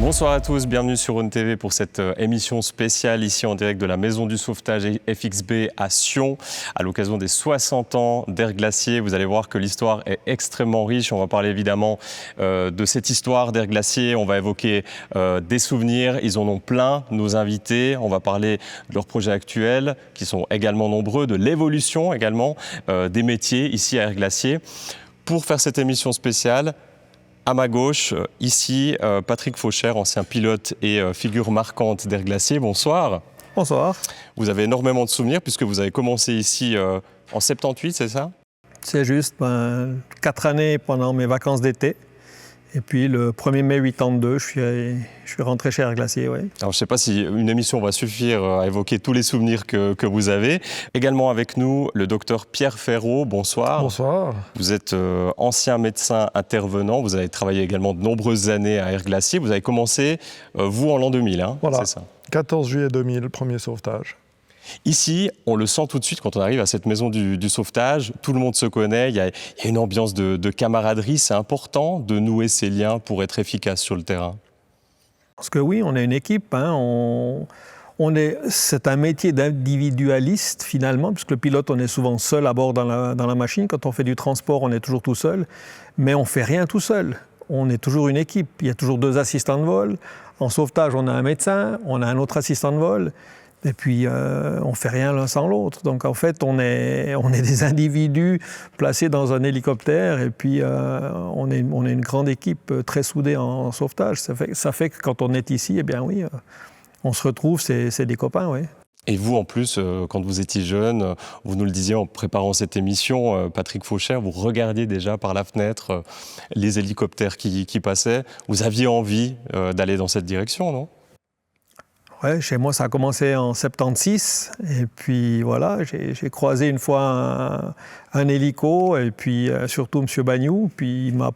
Bonsoir à tous, bienvenue sur Rhône TV pour cette émission spéciale ici en direct de la Maison du Sauvetage FXB à Sion à l'occasion des 60 ans d'Air Glacier. Vous allez voir que l'histoire est extrêmement riche. On va parler évidemment de cette histoire d'Air Glacier. On va évoquer des souvenirs. Ils en ont plein, nos invités. On va parler de leurs projets actuels qui sont également nombreux, de l'évolution également des métiers ici à Air Glacier. Pour faire cette émission spéciale, à ma gauche, ici, Patrick Faucher, ancien pilote et figure marquante d'Air Glacier. Bonsoir. Bonsoir. Vous avez énormément de souvenirs puisque vous avez commencé ici en 78, c'est ça? C'est juste 4 années pendant mes vacances d'été. Et puis le 1er mai 82, je suis rentré chez Air Glacier. Ouais. Alors, je ne sais pas si une émission va suffire à évoquer tous les souvenirs que vous avez. Également avec nous, le docteur Pierre Ferraud. Bonsoir. Bonsoir. Vous êtes ancien médecin intervenant. Vous avez travaillé également de nombreuses années à Air Glacier. Vous avez commencé, vous, en l'an 2000, hein, voilà. C'est ça? 14 juillet 2000, premier sauvetage. Ici, on le sent tout de suite quand on arrive à cette maison du sauvetage. Tout le monde se connaît, il y a une ambiance de camaraderie. C'est important de nouer ces liens pour être efficace sur le terrain. Parce que oui, on est une équipe. Hein, c'est un métier d'individualiste finalement, puisque le pilote, on est souvent seul à bord dans la machine. Quand on fait du transport, on est toujours tout seul. Mais on ne fait rien tout seul. On est toujours une équipe. Il y a toujours 2 assistants de vol. En sauvetage, on a un médecin, on a un autre assistant de vol. Et puis, on ne fait rien l'un sans l'autre. Donc, en fait, on est des individus placés dans un hélicoptère et puis on est une grande équipe très soudée en sauvetage. Ça fait que quand on est ici, eh bien oui, on se retrouve, c'est des copains, oui. Et vous, en plus, quand vous étiez jeune, vous nous le disiez en préparant cette émission, Patrick Faucher, vous regardiez déjà par la fenêtre les hélicoptères qui passaient. Vous aviez envie d'aller dans cette direction, non ? Ouais, chez moi, ça a commencé en 76. Et puis voilà, j'ai croisé une fois un hélico et puis surtout M. Bagnou. Puis il m'a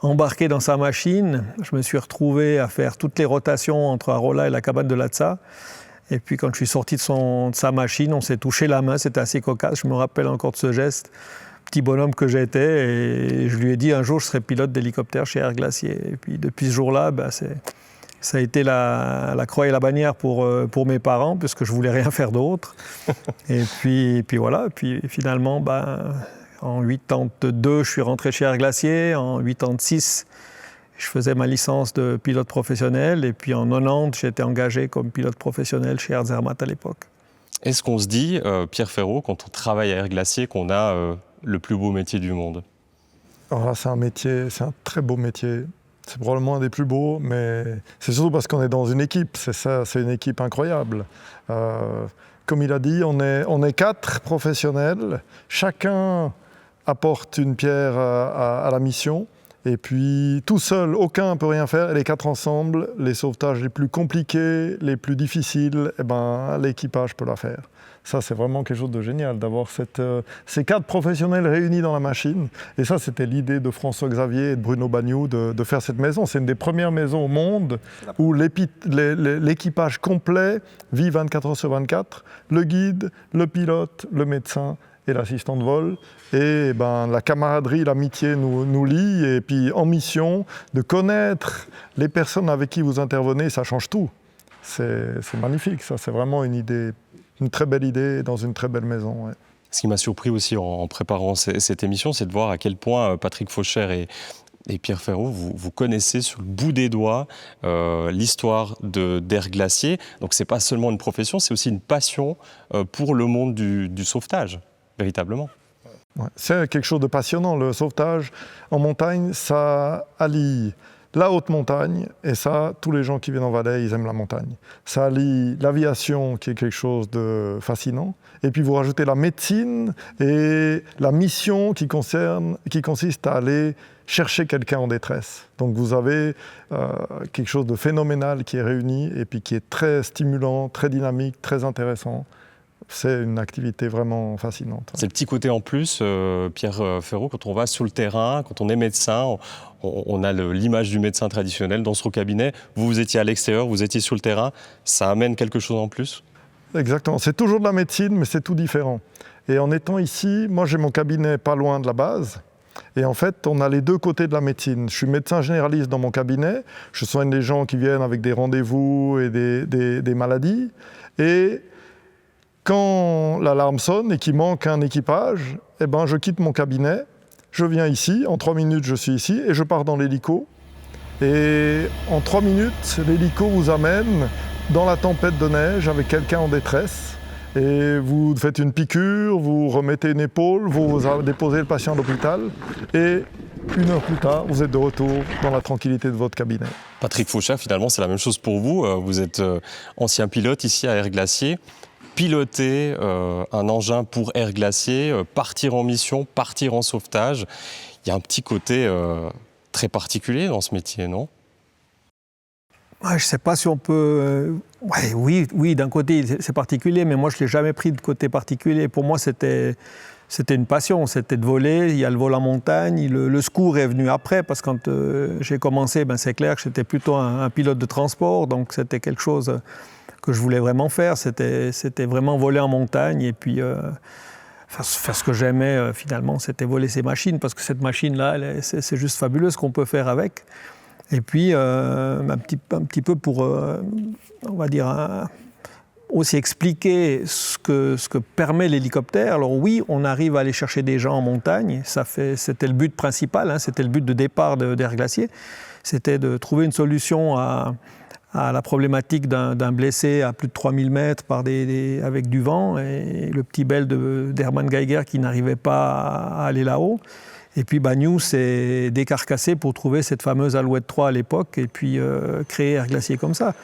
embarqué dans sa machine. Je me suis retrouvé à faire toutes les rotations entre Arola et la cabane de Latza. Et puis quand je suis sorti de sa machine, on s'est touché la main. C'était assez cocasse. Je me rappelle encore de ce geste. Petit bonhomme que j'étais. Et je lui ai dit un jour, je serai pilote d'hélicoptère chez Air Glacier. Et puis depuis ce jour-là, ça a été la croix et la bannière pour mes parents, puisque je ne voulais rien faire d'autre. Et puis voilà, puis finalement, en 82, je suis rentré chez Air Glacier. En 86, je faisais ma licence de pilote professionnel. Et puis en 90, j'ai été engagé comme pilote professionnel chez Air Zermatt à l'époque. Est-ce qu'on se dit, Pierre Ferraud, quand on travaille à Air Glacier, qu'on a le plus beau métier du monde? Alors là, c'est un très beau métier. C'est probablement un des plus beaux, mais c'est surtout parce qu'on est dans une équipe. C'est ça, c'est une équipe incroyable. Comme il a dit, on est 4 professionnels. Chacun apporte une pierre à la mission. Et puis, tout seul, aucun ne peut rien faire. Et les 4 ensemble, les sauvetages les plus compliqués, les plus difficiles, l'équipage peut la faire. Ça, c'est vraiment quelque chose de génial, d'avoir ces 4 professionnels réunis dans la machine. Et ça, c'était l'idée de François Xavier et de Bruno Bagnou de faire cette maison. C'est une des premières maisons au monde où l'équipage complet vit 24 heures sur 24. Le guide, le pilote, le médecin et l'assistant de vol. Et la camaraderie, l'amitié nous lie. Et puis, en mission, de connaître les personnes avec qui vous intervenez, ça change tout. C'est magnifique, ça. C'est vraiment une très belle idée dans une très belle maison. Ouais. Ce qui m'a surpris aussi en préparant cette émission, c'est de voir à quel point Patrick Faucher et Pierre Ferraud, vous connaissez sur le bout des doigts l'histoire d'Air Glacier. Donc c'est pas seulement une profession, c'est aussi une passion pour le monde du sauvetage, véritablement. Ouais, c'est quelque chose de passionnant. Le sauvetage en montagne, ça allie la haute montagne, et ça, tous les gens qui viennent en Valais, ils aiment la montagne. Ça allie l'aviation, qui est quelque chose de fascinant, et puis vous rajoutez la médecine et la mission qui consiste à aller chercher quelqu'un en détresse. Donc vous avez quelque chose de phénoménal qui est réuni, et puis qui est très stimulant, très dynamique, très intéressant. C'est une activité vraiment fascinante. C'est le petit côté en plus, Pierre Ferraud, quand on va sur le terrain, quand on est médecin, on a l'image du médecin traditionnel dans son cabinet. Vous étiez à l'extérieur, vous étiez sur le terrain. Ça amène quelque chose en plus? Exactement. C'est toujours de la médecine, mais c'est tout différent. Et en étant ici, moi j'ai mon cabinet pas loin de la base. Et en fait, on a les deux côtés de la médecine. Je suis médecin généraliste dans mon cabinet. Je soigne les gens qui viennent avec des rendez-vous et des maladies. Et quand l'alarme sonne et qu'il manque un équipage, eh ben, je quitte mon cabinet, je viens ici, en 3 minutes je suis ici et je pars dans l'hélico. Et en 3 minutes, l'hélico vous amène dans la tempête de neige avec quelqu'un en détresse. Et vous faites une piqûre, vous remettez une épaule, vous déposez le patient à l'hôpital et 1 heure plus tard, vous êtes de retour dans la tranquillité de votre cabinet. Patrick Fauchère, finalement, c'est la même chose pour vous. Vous êtes ancien pilote ici à Air Glacier. Piloter un engin pour Air Glacier, partir en mission, partir en sauvetage, il y a un petit côté très particulier dans ce métier, non ? Je ne sais pas si on peut... Oui, d'un côté, c'est particulier, mais moi, je ne l'ai jamais pris de côté particulier. Pour moi, c'était une passion, c'était de voler. Il y a le vol en montagne. Le secours est venu après, parce que quand j'ai commencé, c'est clair que j'étais plutôt un pilote de transport, donc c'était quelque chose que je voulais vraiment faire. C'était vraiment voler en montagne, et puis... faire ce que j'aimais, finalement, c'était voler ces machines, parce que cette machine-là, c'est juste fabuleux ce qu'on peut faire avec. Et puis, un petit peu pour, on va dire, aussi expliquer ce que permet l'hélicoptère. Alors oui, on arrive à aller chercher des gens en montagne. C'était le but principal, hein, c'était le but de départ d'Air Glacier. C'était de trouver une solution à la problématique d'un blessé à plus de 3000 mètres avec du vent, et le petit bel d'Hermann Geiger qui n'arrivait pas à aller là-haut. Et puis Bagnoud s'est décarcassé pour trouver cette fameuse Alouette 3 à l'époque, et puis créer Air Glacier comme ça.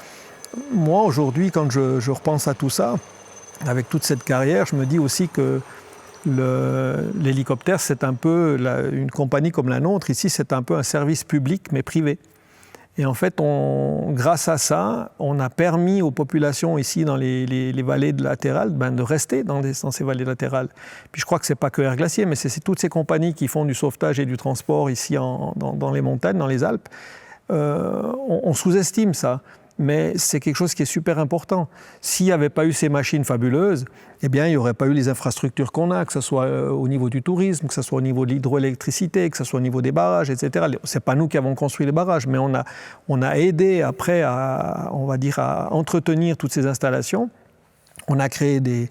Moi, aujourd'hui, quand je repense à tout ça, avec toute cette carrière, je me dis aussi que l'hélicoptère, c'est un peu, une compagnie comme la nôtre, ici, c'est un peu un service public, mais privé. Et en fait, grâce à ça, on a permis aux populations ici dans les vallées latérales de rester dans ces vallées latérales. Puis je crois que ce n'est pas que Air Glacier, mais c'est toutes ces compagnies qui font du sauvetage et du transport ici dans les montagnes, dans les Alpes. On sous-estime ça, mais c'est quelque chose qui est super important. S'il n'y avait pas eu ces machines fabuleuses, eh bien, il n'y aurait pas eu les infrastructures qu'on a, que ce soit au niveau du tourisme, que ce soit au niveau de l'hydroélectricité, que ce soit au niveau des barrages, etc. Ce n'est pas nous qui avons construit les barrages, mais on a aidé après à entretenir toutes ces installations. On a créé des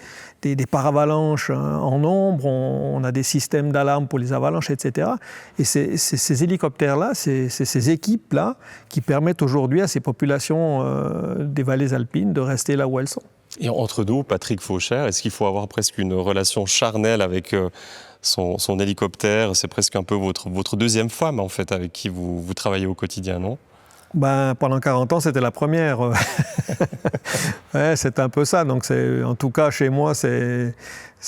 paravalanches en nombre, on a des systèmes d'alarme pour les avalanches, etc. Et c'est ces hélicoptères-là, ces équipes-là qui permettent aujourd'hui à ces populations des vallées alpines de rester là où elles sont. Et entre nous, Patrick Fauchère, est-ce qu'il faut avoir presque une relation charnelle avec son hélicoptère ? C'est presque un peu votre deuxième femme, en fait, avec qui vous travaillez au quotidien, non ? Pendant 40 ans, c'était la première. Ouais, c'est un peu ça. Donc, en tout cas, chez moi, je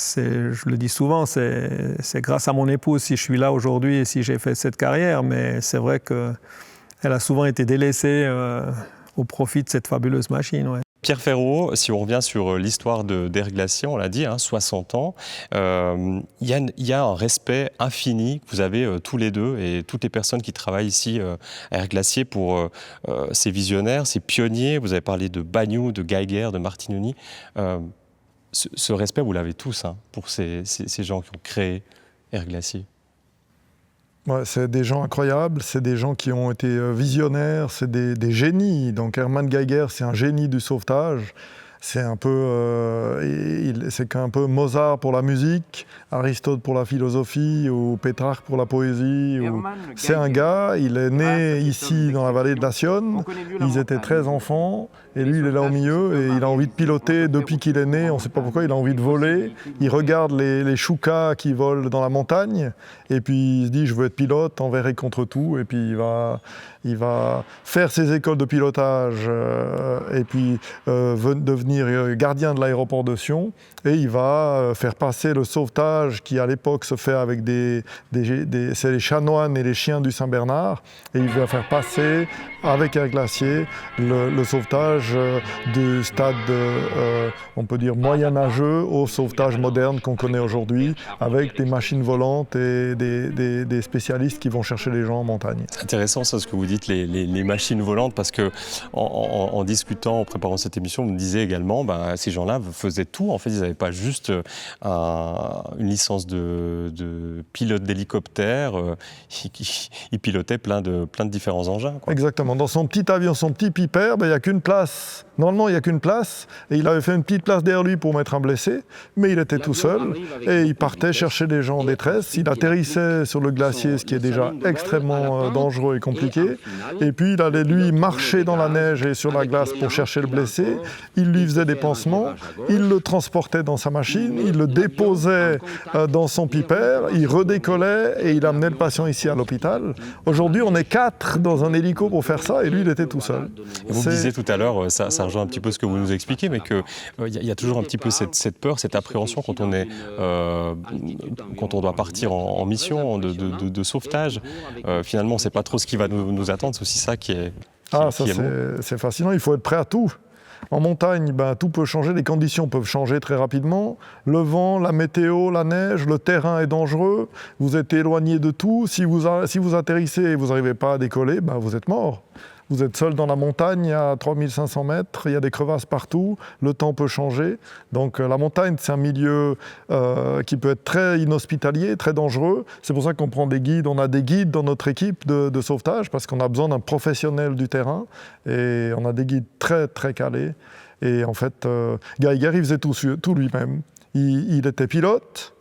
le dis souvent, c'est grâce à mon épouse si je suis là aujourd'hui et si j'ai fait cette carrière. Mais c'est vrai qu'elle a souvent été délaissée au profit de cette fabuleuse machine. Ouais. Pierre Ferraud, si on revient sur l'histoire d'Air Glacier, on l'a dit, 60 ans, il y a un respect infini que vous avez tous les deux et toutes les personnes qui travaillent ici à Air Glacier pour ces visionnaires, ces pionniers. Vous avez parlé de Bagnoud, de Geiger, de Martinoni. Ce respect, vous l'avez tous pour ces gens qui ont créé Air Glacier. Ouais, c'est des gens incroyables, c'est des gens qui ont été visionnaires, c'est des génies. Donc Hermann Geiger, c'est un génie du sauvetage. C'est un peu Mozart pour la musique, Aristote pour la philosophie, ou Pétrarque pour la poésie. C'est un gars, il est né ici dans la vallée de la Sionne, ils étaient 13 enfants, et lui il est là au milieu, et il a envie de piloter depuis qu'il est né, on ne sait pas pourquoi, il a envie de voler. Il regarde les choucas qui volent dans la montagne, et puis il se dit je veux être pilote envers et contre tout, et puis il va faire ses écoles de pilotage, et puis devenir gardien de l'aéroport de Sion, et il va faire passer le sauvetage qui à l'époque se fait avec c'est les chanoines et les chiens du Saint-Bernard, et il va faire passer avec Air Glacier le sauvetage du stade, on peut dire moyenâgeux, au sauvetage moderne qu'on connaît aujourd'hui, avec des machines volantes et des spécialistes qui vont chercher les gens en montagne. C'est intéressant ça, ce que vous dites, les machines volantes, parce que en discutant, en préparant cette émission, vous me disiez également finalement, ces gens-là faisaient tout. En fait, ils n'avaient pas juste une licence de pilote d'hélicoptère. Ils pilotaient plein de différents engins, quoi. Exactement. Dans son petit avion, son petit Piper, il n'y a qu'une place. Normalement, il n'y a qu'une place. Et il avait fait une petite place derrière lui pour mettre un blessé. Mais il était tout seul. Et il partait chercher des gens en détresse. Il atterrissait sur le glacier, ce qui est déjà extrêmement dangereux et compliqué. Et puis, il allait, lui, marcher dans la neige et sur la glace pour chercher le blessé. Il lui faisait des pansements. Il le transportait dans sa machine. Il le déposait dans son Piper. Il redécollait et il amenait le patient ici à l'hôpital. Aujourd'hui, on est 4 dans un hélico pour faire ça. Et lui, il était tout seul. Et vous me disiez tout à l'heure, ça rejoint un petit peu ce que vous nous expliquez, mais qu'il y a toujours un petit peu cette peur, cette appréhension quand on doit partir en mission de sauvetage. Finalement, on ne sait pas trop ce qui va nous attendre. C'est aussi ça qui est c'est fascinant. Il faut être prêt à tout. En montagne, tout peut changer, les conditions peuvent changer très rapidement. Le vent, la météo, la neige, le terrain est dangereux. Vous êtes éloigné de tout. Si vous atterrissez et vous n'arrivez pas à décoller, vous êtes mort. Vous êtes seul dans la montagne à 3500 mètres, il y a des crevasses partout, le temps peut changer. Donc la montagne, c'est un milieu qui peut être très inhospitalier, très dangereux. C'est pour ça qu'on prend des guides. On a des guides dans notre équipe de sauvetage parce qu'on a besoin d'un professionnel du terrain. Et on a des guides très, très calés. Et en fait, Geiger, il faisait tout lui-même. Il était pilote.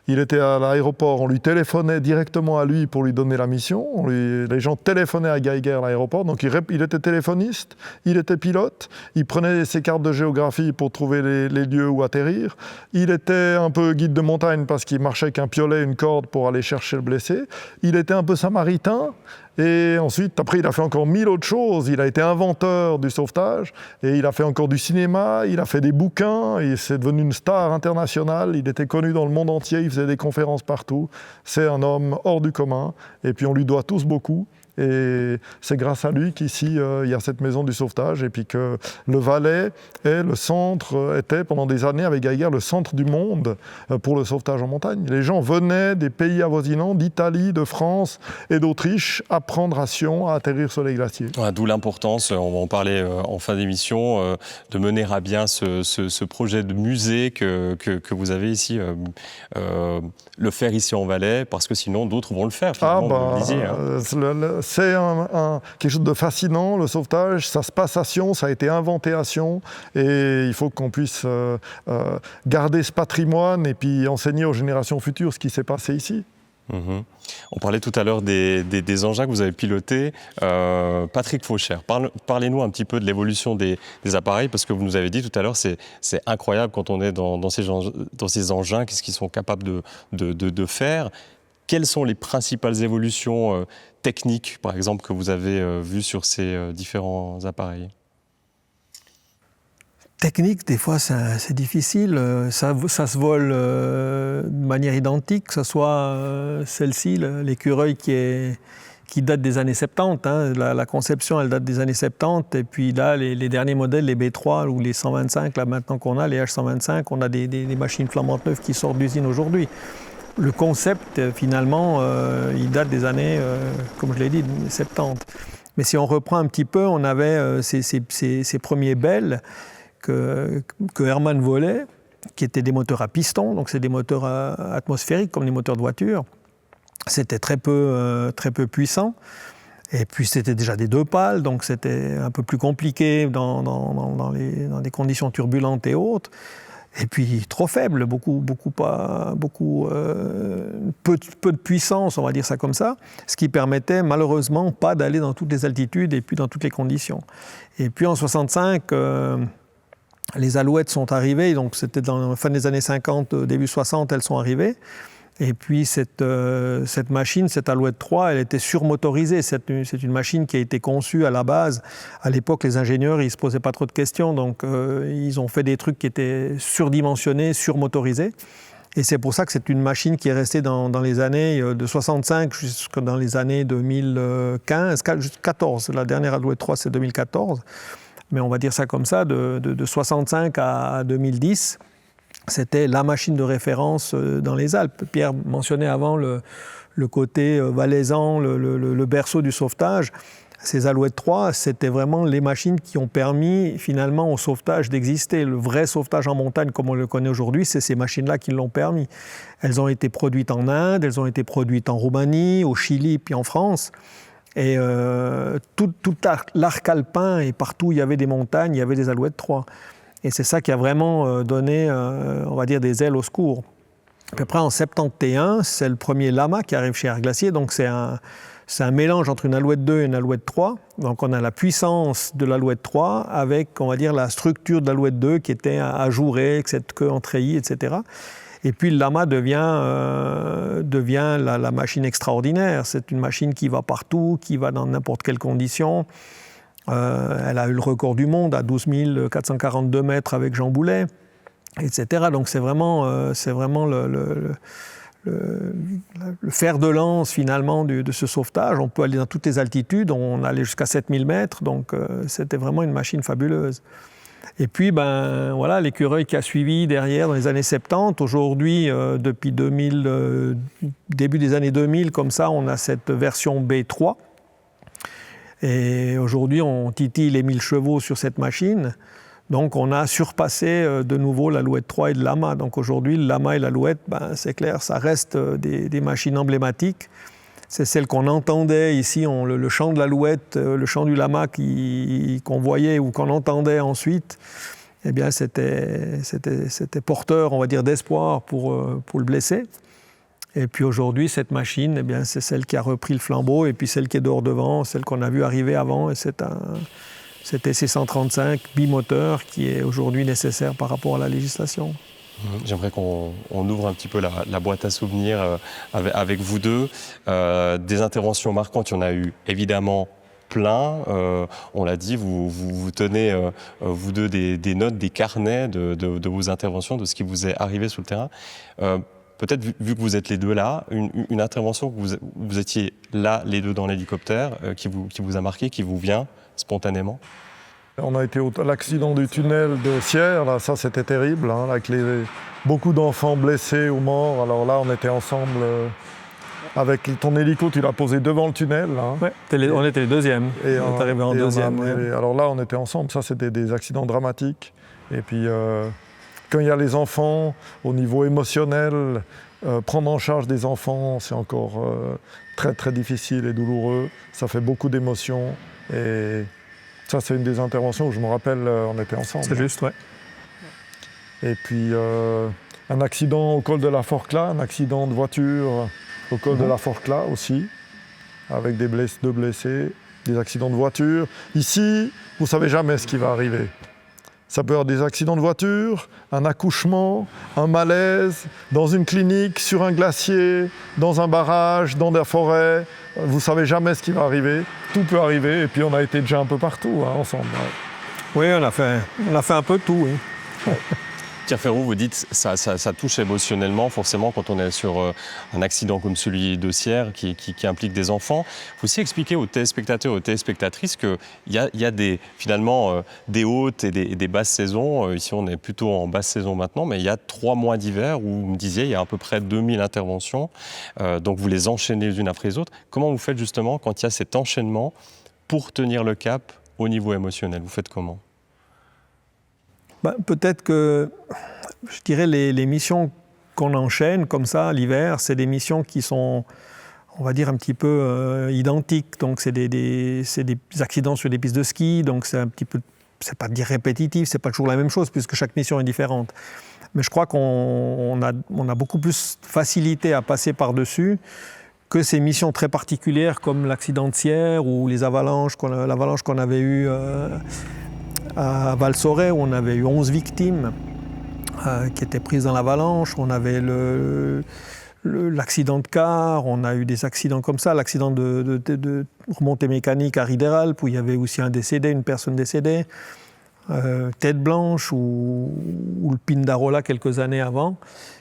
Il était à l'aéroport, on lui téléphonait directement à lui pour lui donner la mission. Les gens téléphonaient à Geiger à l'aéroport, donc il était téléphoniste, il était pilote, il prenait ses cartes de géographie pour trouver les lieux où atterrir. Il était un peu guide de montagne parce qu'il marchait avec un piolet, une corde pour aller chercher le blessé. Il était un peu samaritain. Et ensuite, après, il a fait encore 1000 autres choses. Il a été inventeur du sauvetage et il a fait encore du cinéma, il a fait des bouquins, et c'est devenu une star internationale. Il était connu dans le monde entier, il faisait des conférences partout. C'est un homme hors du commun et puis on lui doit tous beaucoup. Et c'est grâce à lui qu'ici, il y a cette maison du sauvetage et puis que le Valais était pendant des années avec Geiger le centre du monde pour le sauvetage en montagne. Les gens venaient des pays avoisinants, d'Italie, de France et d'Autriche, apprendre à Sion à atterrir sur les glaciers. D'où l'importance, on va en parler en fin d'émission, de mener à bien ce projet de musée que vous avez ici, le faire ici en Valais, parce que sinon d'autres vont le faire. Vous le disiez, hein. C'est quelque chose de fascinant, le sauvetage. Ça se passe à Sion, ça a été inventé à Sion. Et il faut qu'on puisse garder ce patrimoine et puis enseigner aux générations futures ce qui s'est passé ici. On parlait tout à l'heure des engins que vous avez pilotés. Patrick Fauchère, parlez-nous un petit peu de l'évolution des appareils, parce que vous nous avez dit tout à l'heure, c'est incroyable quand on est dans ces engins, qu'est-ce qu'ils sont capables de faire. Quelles sont les principales évolutions techniques, par exemple, que vous avez vues sur ces différents appareils ? Technique, des fois, c'est difficile. Ça se vole de manière identique, que ce soit celle-ci, l'écureuil qui date des années 70. Hein. La conception, elle date des années 70. Et puis là, les derniers modèles, les B3 ou les 125, là maintenant qu'on a, les H125, on a des machines flammantes neuves qui sortent d'usine aujourd'hui. Le concept, finalement, il date des années, comme je l'ai dit, 70. Mais si on reprend un petit peu, on avait ces premiers Bell que Hermann volait, qui étaient des moteurs à piston, donc c'est des moteurs atmosphériques comme les moteurs de voiture. C'était très peu puissant. Et puis c'était déjà des 2 pales, donc c'était un peu plus compliqué dans des conditions turbulentes et autres. Et puis trop faible, peu de puissance, on va dire ça comme ça, ce qui permettait malheureusement pas d'aller dans toutes les altitudes et puis dans toutes les conditions. Et puis en 65, les Alouettes sont arrivées, donc c'était dans la fin des années 50, début 60, elles sont arrivées. Et puis cette machine, cette Alouette 3, elle était surmotorisée. C'est une machine qui a été conçue à la base. À l'époque, les ingénieurs, ils ne se posaient pas trop de questions, donc ils ont fait des trucs qui étaient surdimensionnés, surmotorisés. Et c'est pour ça que c'est une machine qui est restée dans les années de 65 jusqu'à dans les années 2015, 14. La dernière Alouette 3, c'est 2014. Mais on va dire ça comme ça, de 65 à 2010. C'était la machine de référence dans les Alpes. Pierre mentionnait avant le côté valaisan, le berceau du sauvetage. Ces Alouettes 3, c'était vraiment les machines qui ont permis finalement au sauvetage d'exister. Le vrai sauvetage en montagne comme on le connaît aujourd'hui, c'est ces machines-là qui l'ont permis. Elles ont été produites en Inde, elles ont été produites en Roumanie, au Chili, puis en France. Et tout l'arc alpin et partout où il y avait des montagnes, il y avait des Alouettes 3. Et c'est ça qui a vraiment donné, on va dire, des ailes au secours. À peu près en 71, c'est le premier Lama qui arrive chez Air Glacier, donc c'est un mélange entre une Alouette 2 et une Alouette 3. Donc on a la puissance de l'Alouette 3 avec, on va dire, la structure de l'Alouette 2 qui était ajourée, avec cette queue en treillis, etc. Et puis le Lama devient la machine extraordinaire. C'est une machine qui va partout, qui va dans n'importe quelle condition. Elle a eu le record du monde à 12 442 mètres avec Jean Boulet, etc. Donc c'est vraiment le fer de lance finalement de ce sauvetage. On peut aller dans toutes les altitudes, on allait jusqu'à 7000 mètres, donc c'était vraiment une machine fabuleuse. Et puis voilà, l'écureuil qui a suivi derrière dans les années 70. Aujourd'hui, depuis début des années 2000, comme ça, on a cette version B3. Et aujourd'hui, on titille les 1000 chevaux sur cette machine. Donc on a surpassé de nouveau l'Alouette 3 et le Lama. Donc aujourd'hui, le Lama et l'Alouette, c'est clair, ça reste des machines emblématiques. C'est celle qu'on entendait ici, le chant de l'Alouette, le chant du Lama qu'on voyait ou qu'on entendait ensuite. Eh bien, c'était porteur, on va dire, d'espoir pour le blessé. Et puis aujourd'hui, cette machine, eh bien, c'est celle qui a repris le flambeau et puis celle qui est dehors devant, celle qu'on a vue arriver avant. Et c'était C135 bimoteur qui est aujourd'hui nécessaire par rapport à la législation. J'aimerais qu'on ouvre un petit peu la boîte à souvenirs avec vous deux. Des interventions marquantes, il y en a eu évidemment plein. On l'a dit, vous tenez, vous deux, des notes, des carnets de vos interventions, de ce qui vous est arrivé sur le terrain. Peut-être, vu que vous êtes les deux là, une intervention que vous étiez là, les deux dans l'hélicoptère, qui vous a marqué, qui vous vient spontanément? On a été à l'accident du tunnel de Sierre, là, ça c'était terrible, hein, avec beaucoup d'enfants blessés ou morts. Alors là, on était ensemble avec ton hélico, tu l'as posé devant le tunnel. Hein. Ouais, on était les deuxièmes, on est arrivé en deuxième. Alors là, on était ensemble, ça c'était des accidents dramatiques. Et puis, quand il y a les enfants, au niveau émotionnel, prendre en charge des enfants, c'est encore très très difficile et douloureux. Ça fait beaucoup d'émotions. Et ça, c'est une des interventions où je me rappelle, on était ensemble. C'est juste, ouais. Et puis, un accident au col de la Forclaz, un accident de voiture au col de la Forclaz aussi, avec deux blessés, des accidents de voiture. Ici, vous ne savez jamais ce qui va arriver. Ça peut y avoir des accidents de voiture, un accouchement, un malaise, dans une clinique, sur un glacier, dans un barrage, dans des forêts. Vous ne savez jamais ce qui va arriver. Tout peut arriver. Et puis on a été déjà un peu partout ensemble. Oui, on a fait un peu de tout, oui. Pierre Ferroux, vous dites ça touche émotionnellement, forcément, quand on est sur un accident comme celui de Sierre qui implique des enfants. Il faut aussi expliquer aux téléspectateurs et aux téléspectatrices qu'il y a finalement des hautes et des basses saisons. Ici, on est plutôt en basse saison maintenant, mais il y a 3 mois d'hiver où, vous me disiez, il y a à peu près 2000 interventions. Donc vous les enchaînez les unes après les autres. Comment vous faites justement quand il y a cet enchaînement pour tenir le cap au niveau émotionnel? Vous faites comment? Peut-être que, je dirais, les missions qu'on enchaîne comme ça l'hiver, c'est des missions qui sont, on va dire, un petit peu identiques. Donc c'est des accidents sur des pistes de ski, donc c'est un petit peu, c'est pas dire répétitif, c'est pas toujours la même chose puisque chaque mission est différente. Mais je crois qu'on a beaucoup plus facilité à passer par-dessus que ces missions très particulières comme l'accident de Sierre ou l'avalanche qu'on avait eue à Val-Sorey, où on avait eu 11 victimes qui étaient prises dans l'avalanche. On avait l'accident de car, on a eu des accidents comme ça, l'accident de remontée mécanique à Riederalp, où il y avait aussi une personne décédée, Tête Blanche ou le Pindarola quelques années avant.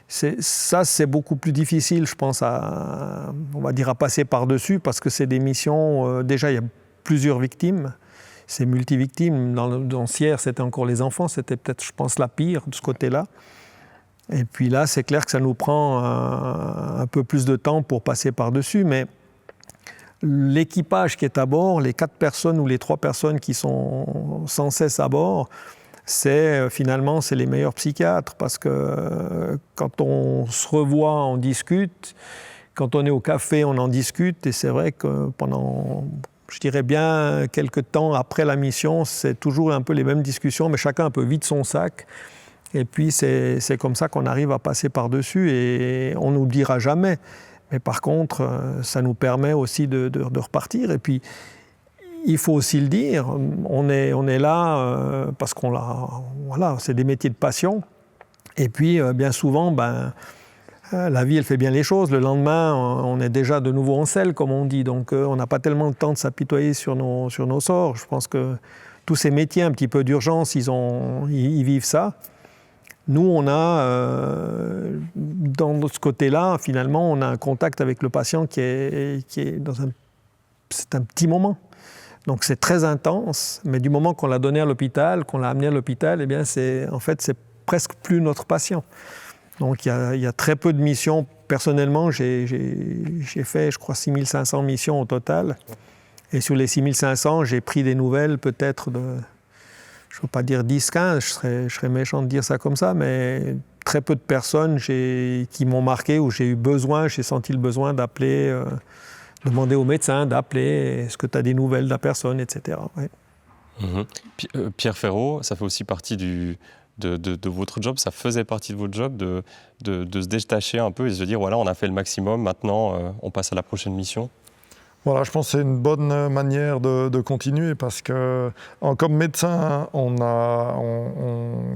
Ça, c'est beaucoup plus difficile, je pense, on va dire, à passer par-dessus, parce que c'est des missions, déjà, il y a plusieurs victimes. C'est multivictimes. Dans Sierre, c'était encore les enfants. C'était peut-être, je pense, la pire de ce côté-là. Et puis là, c'est clair que ça nous prend un peu plus de temps pour passer par-dessus. Mais l'équipage qui est à bord, les 4 personnes ou les 3 personnes qui sont sans cesse à bord, finalement, c'est les meilleurs psychiatres parce que quand on se revoit, on discute. Quand on est au café, on en discute. Et c'est vrai que pendant, je dirais bien, quelques temps après la mission, c'est toujours un peu les mêmes discussions, mais chacun un peu vide son sac. Et puis, c'est comme ça qu'on arrive à passer par-dessus et on n'oubliera jamais. Mais par contre, ça nous permet aussi de repartir. Et puis, il faut aussi le dire, on est là parce qu'on l'a. Voilà, c'est des métiers de passion. Et puis, bien souvent, la vie, elle fait bien les choses. Le lendemain, on est déjà de nouveau en selle, comme on dit. Donc, on n'a pas tellement le temps de s'apitoyer sur nos sorts. Je pense que tous ces métiers un petit peu d'urgence, ils vivent ça. Nous, on a, dans ce côté-là, finalement, on a un contact avec le patient qui est dans c'est un petit moment. Donc c'est très intense, mais du moment qu'on l'a donné à l'hôpital, qu'on l'a amené à l'hôpital, eh bien c'est presque plus notre patient. Donc il y a très peu de missions. Personnellement, j'ai fait, je crois, 6500 missions au total. Et sur les 6500, j'ai pris des nouvelles peut-être de, je ne veux pas dire 10-15, je serais méchant de dire ça comme ça, mais très peu de personnes qui m'ont marqué, où j'ai senti le besoin d'appeler, demander au médecin d'appeler, est-ce que tu as des nouvelles de la personne, etc. Ouais. Pierre Ferraud, ça fait aussi partie de votre job, ça faisait partie de votre job de se détacher un peu et de se dire, voilà, on a fait le maximum, maintenant on passe à la prochaine mission. Voilà, je pense que c'est une bonne manière de continuer parce que, comme médecin, on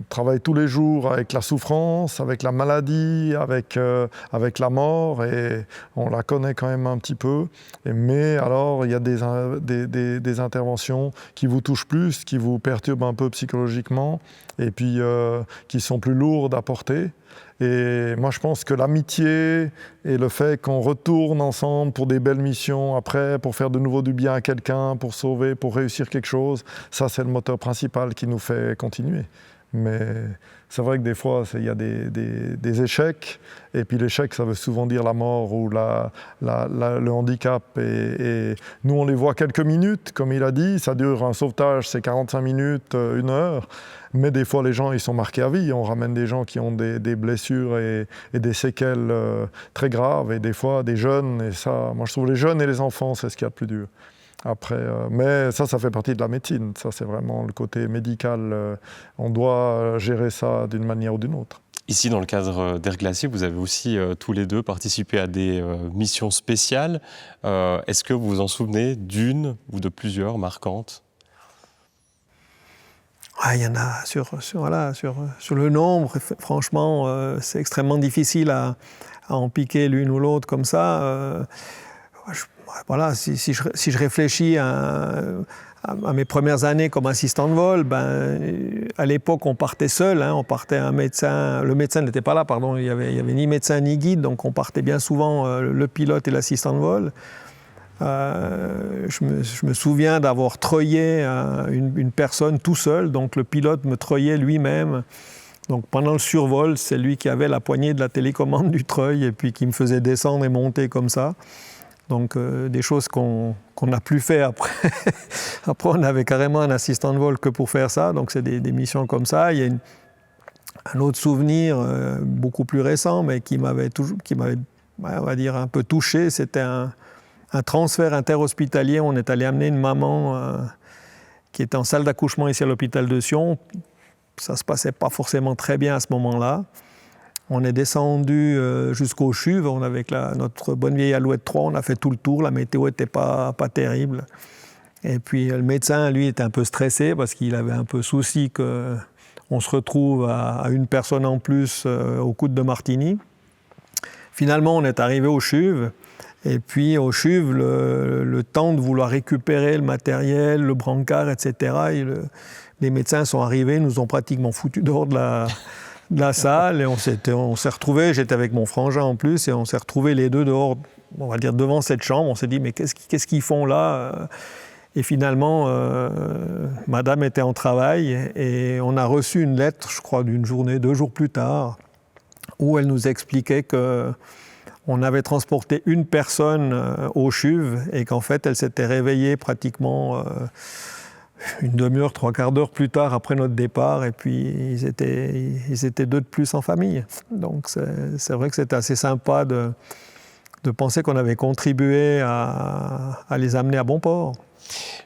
travaille tous les jours avec la souffrance, avec la maladie, avec la mort, et on la connaît quand même un petit peu. Mais alors, il y a des interventions qui vous touchent plus, qui vous perturbent un peu psychologiquement, et puis qui sont plus lourdes à porter. Et moi, je pense que l'amitié et le fait qu'on retourne ensemble pour des belles missions après, pour faire de nouveau du bien à quelqu'un, pour sauver, pour réussir quelque chose, ça, c'est le moteur principal qui nous fait continuer. Mais c'est vrai que des fois, il y a des échecs, et puis l'échec, ça veut souvent dire la mort ou le handicap. Et nous, on les voit quelques minutes, comme il a dit, ça dure, un sauvetage, c'est 45 minutes, 1 heure. Mais des fois, les gens, ils sont marqués à vie. On ramène des gens qui ont des blessures et des séquelles très graves, et des fois, des jeunes. Et ça, moi, je trouve les jeunes et les enfants, c'est ce qu'il y a de plus dur. Après, mais ça fait partie de la médecine. Ça, c'est vraiment le côté médical. On doit gérer ça d'une manière ou d'une autre. Ici, dans le cadre d'Air Glacier, vous avez aussi tous les deux participé à des missions spéciales. Est-ce que vous vous en souvenez d'une ou de plusieurs marquantes ? Il y en a sur le nombre. Franchement, c'est extrêmement difficile à en piquer l'une ou l'autre comme ça. Voilà, si je réfléchis à mes premières années comme assistant de vol, à l'époque, on partait seul. On partait un médecin. Le médecin n'était pas là, pardon. Il y avait ni médecin ni guide, donc on partait bien souvent le pilote et l'assistant de vol. Je me souviens d'avoir treuillé une personne tout seul, donc le pilote me treuillait lui-même. Donc pendant le survol, c'est lui qui avait la poignée de la télécommande du treuil et puis qui me faisait descendre et monter comme ça. Donc des choses qu'on n'a plus fait après. Après, on avait carrément un assistant de vol que pour faire ça. Donc c'est des missions comme ça. Il y a un autre souvenir beaucoup plus récent, mais qui m'avait, on va dire, un peu touché. C'était un transfert interhospitalier. On est allé amener une maman qui était en salle d'accouchement ici à l'hôpital de Sion. Ça ne se passait pas forcément très bien à ce moment-là. On est descendu jusqu'au CHUV, avec notre bonne vieille Alouette 3, on a fait tout le tour, la météo n'était pas terrible. Et puis le médecin, lui, était un peu stressé parce qu'il avait un peu souci qu'on se retrouve à une personne en plus au coude de Martigny. Finalement, on est arrivé au CHUV, et puis au CHUV, le temps de vouloir récupérer le matériel, le brancard, etc., les médecins sont arrivés, nous ont pratiquement foutus dehors de la salle, et on s'est retrouvés, j'étais avec mon frangin en plus, et on s'est retrouvés les deux dehors, on va dire devant cette chambre. On s'est dit, mais qu'est-ce qu'ils font là ? Et finalement, madame était en travail, et on a reçu une lettre, je crois, d'une journée, 2 jours plus tard, où elle nous expliquait que on avait transporté une personne au CHUV et qu'en fait, elle s'était réveillée pratiquement une demi-heure, trois quarts d'heure plus tard après notre départ. Et puis, ils étaient deux de plus en famille. Donc, c'est vrai que c'était assez sympa de penser qu'on avait contribué à les amener à bon port.